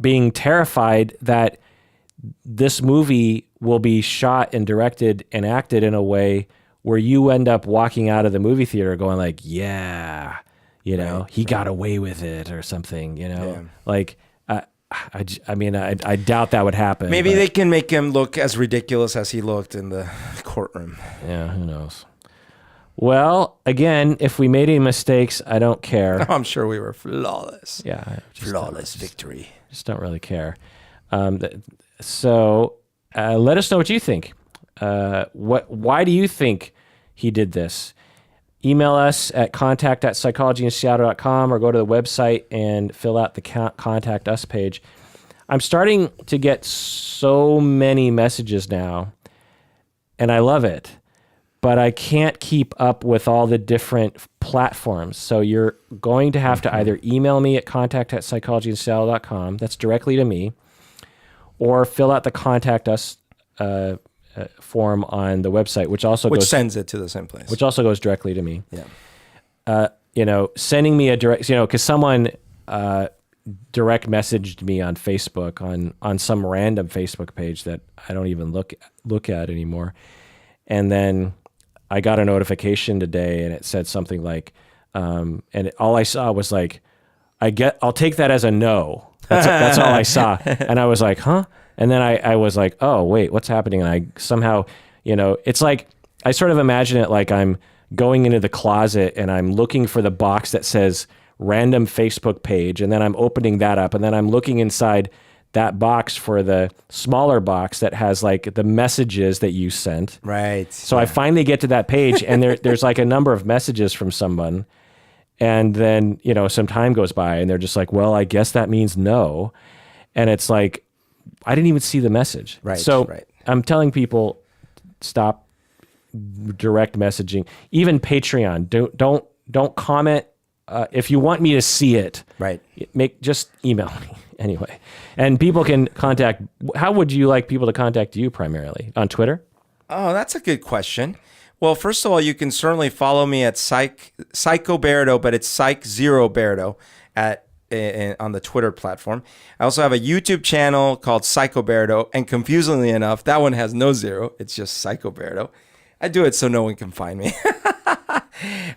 being terrified that this movie will be shot and directed and acted in a way where you end up walking out of the movie theater going like, yeah, he got away with it or something, like, I mean, I doubt that would happen.
Maybe they can make him look as ridiculous as he looked in the courtroom.
Yeah, who knows? Well, again, if we made any mistakes, I don't care.
I'm sure we were flawless.
Yeah.
Flawless victory.
Just don't really care. So let us know what you think. Why do you think he did this? Email us at contact@psychologyinseattle.com or go to the website and fill out the Contact Us page. I'm starting to get so many messages now, and I love it, but I can't keep up with all the different platforms. So you're going to have to either email me at contact@psychologyinseattle.com, that's directly to me, or fill out the Contact Us form on the website, which
sends it to the same place,
which also goes directly to me.
Yeah.
Sending me a direct, because someone direct messaged me on Facebook on some random Facebook page that I don't even look at anymore, and then I got a notification today, and it said something like, and all I saw was like, I'll take that as a no. That's all I saw, and I was like, huh. And then I was like, oh, wait, what's happening? And I somehow, it's like, I sort of imagine it like I'm going into the closet and I'm looking for the box that says random Facebook page. And then I'm opening that up. And then I'm looking inside that box for the smaller box that has like the messages that you sent.
Right.
So I finally get to that page and there's like a number of messages from someone. And then, some time goes by and they're just like, well, I guess that means no. And it's like, I didn't even see the message.
Right.
So I'm telling people, stop direct messaging. Even Patreon. Don't comment. If you want me to see it,
right.
Just email me anyway. And people can contact. How would you like people to contact you primarily? On Twitter?
Oh, that's a good question. Well, first of all, you can certainly follow me at Psychoberto, but it's Psych0Berto on the Twitter platform. I also have a YouTube channel called Psychoberto, and confusingly enough, that one has no zero. It's just Psychoberto. I do it so no one can find me.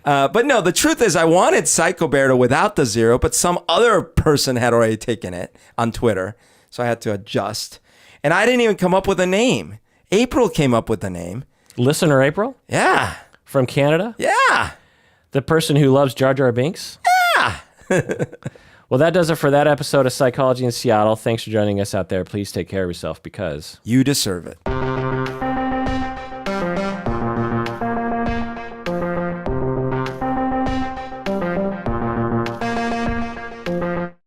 But no, the truth is I wanted Psychoberto without the zero, but some other person had already taken it on Twitter, so I had to adjust. And I didn't even come up with a name. April came up with the name.
Listener April?
Yeah.
From Canada?
Yeah.
The person who loves Jar Jar Binks?
Yeah.
Well, that does it for that episode of Psychology in Seattle. Thanks for joining us out there. Please take care of yourself because
you deserve it.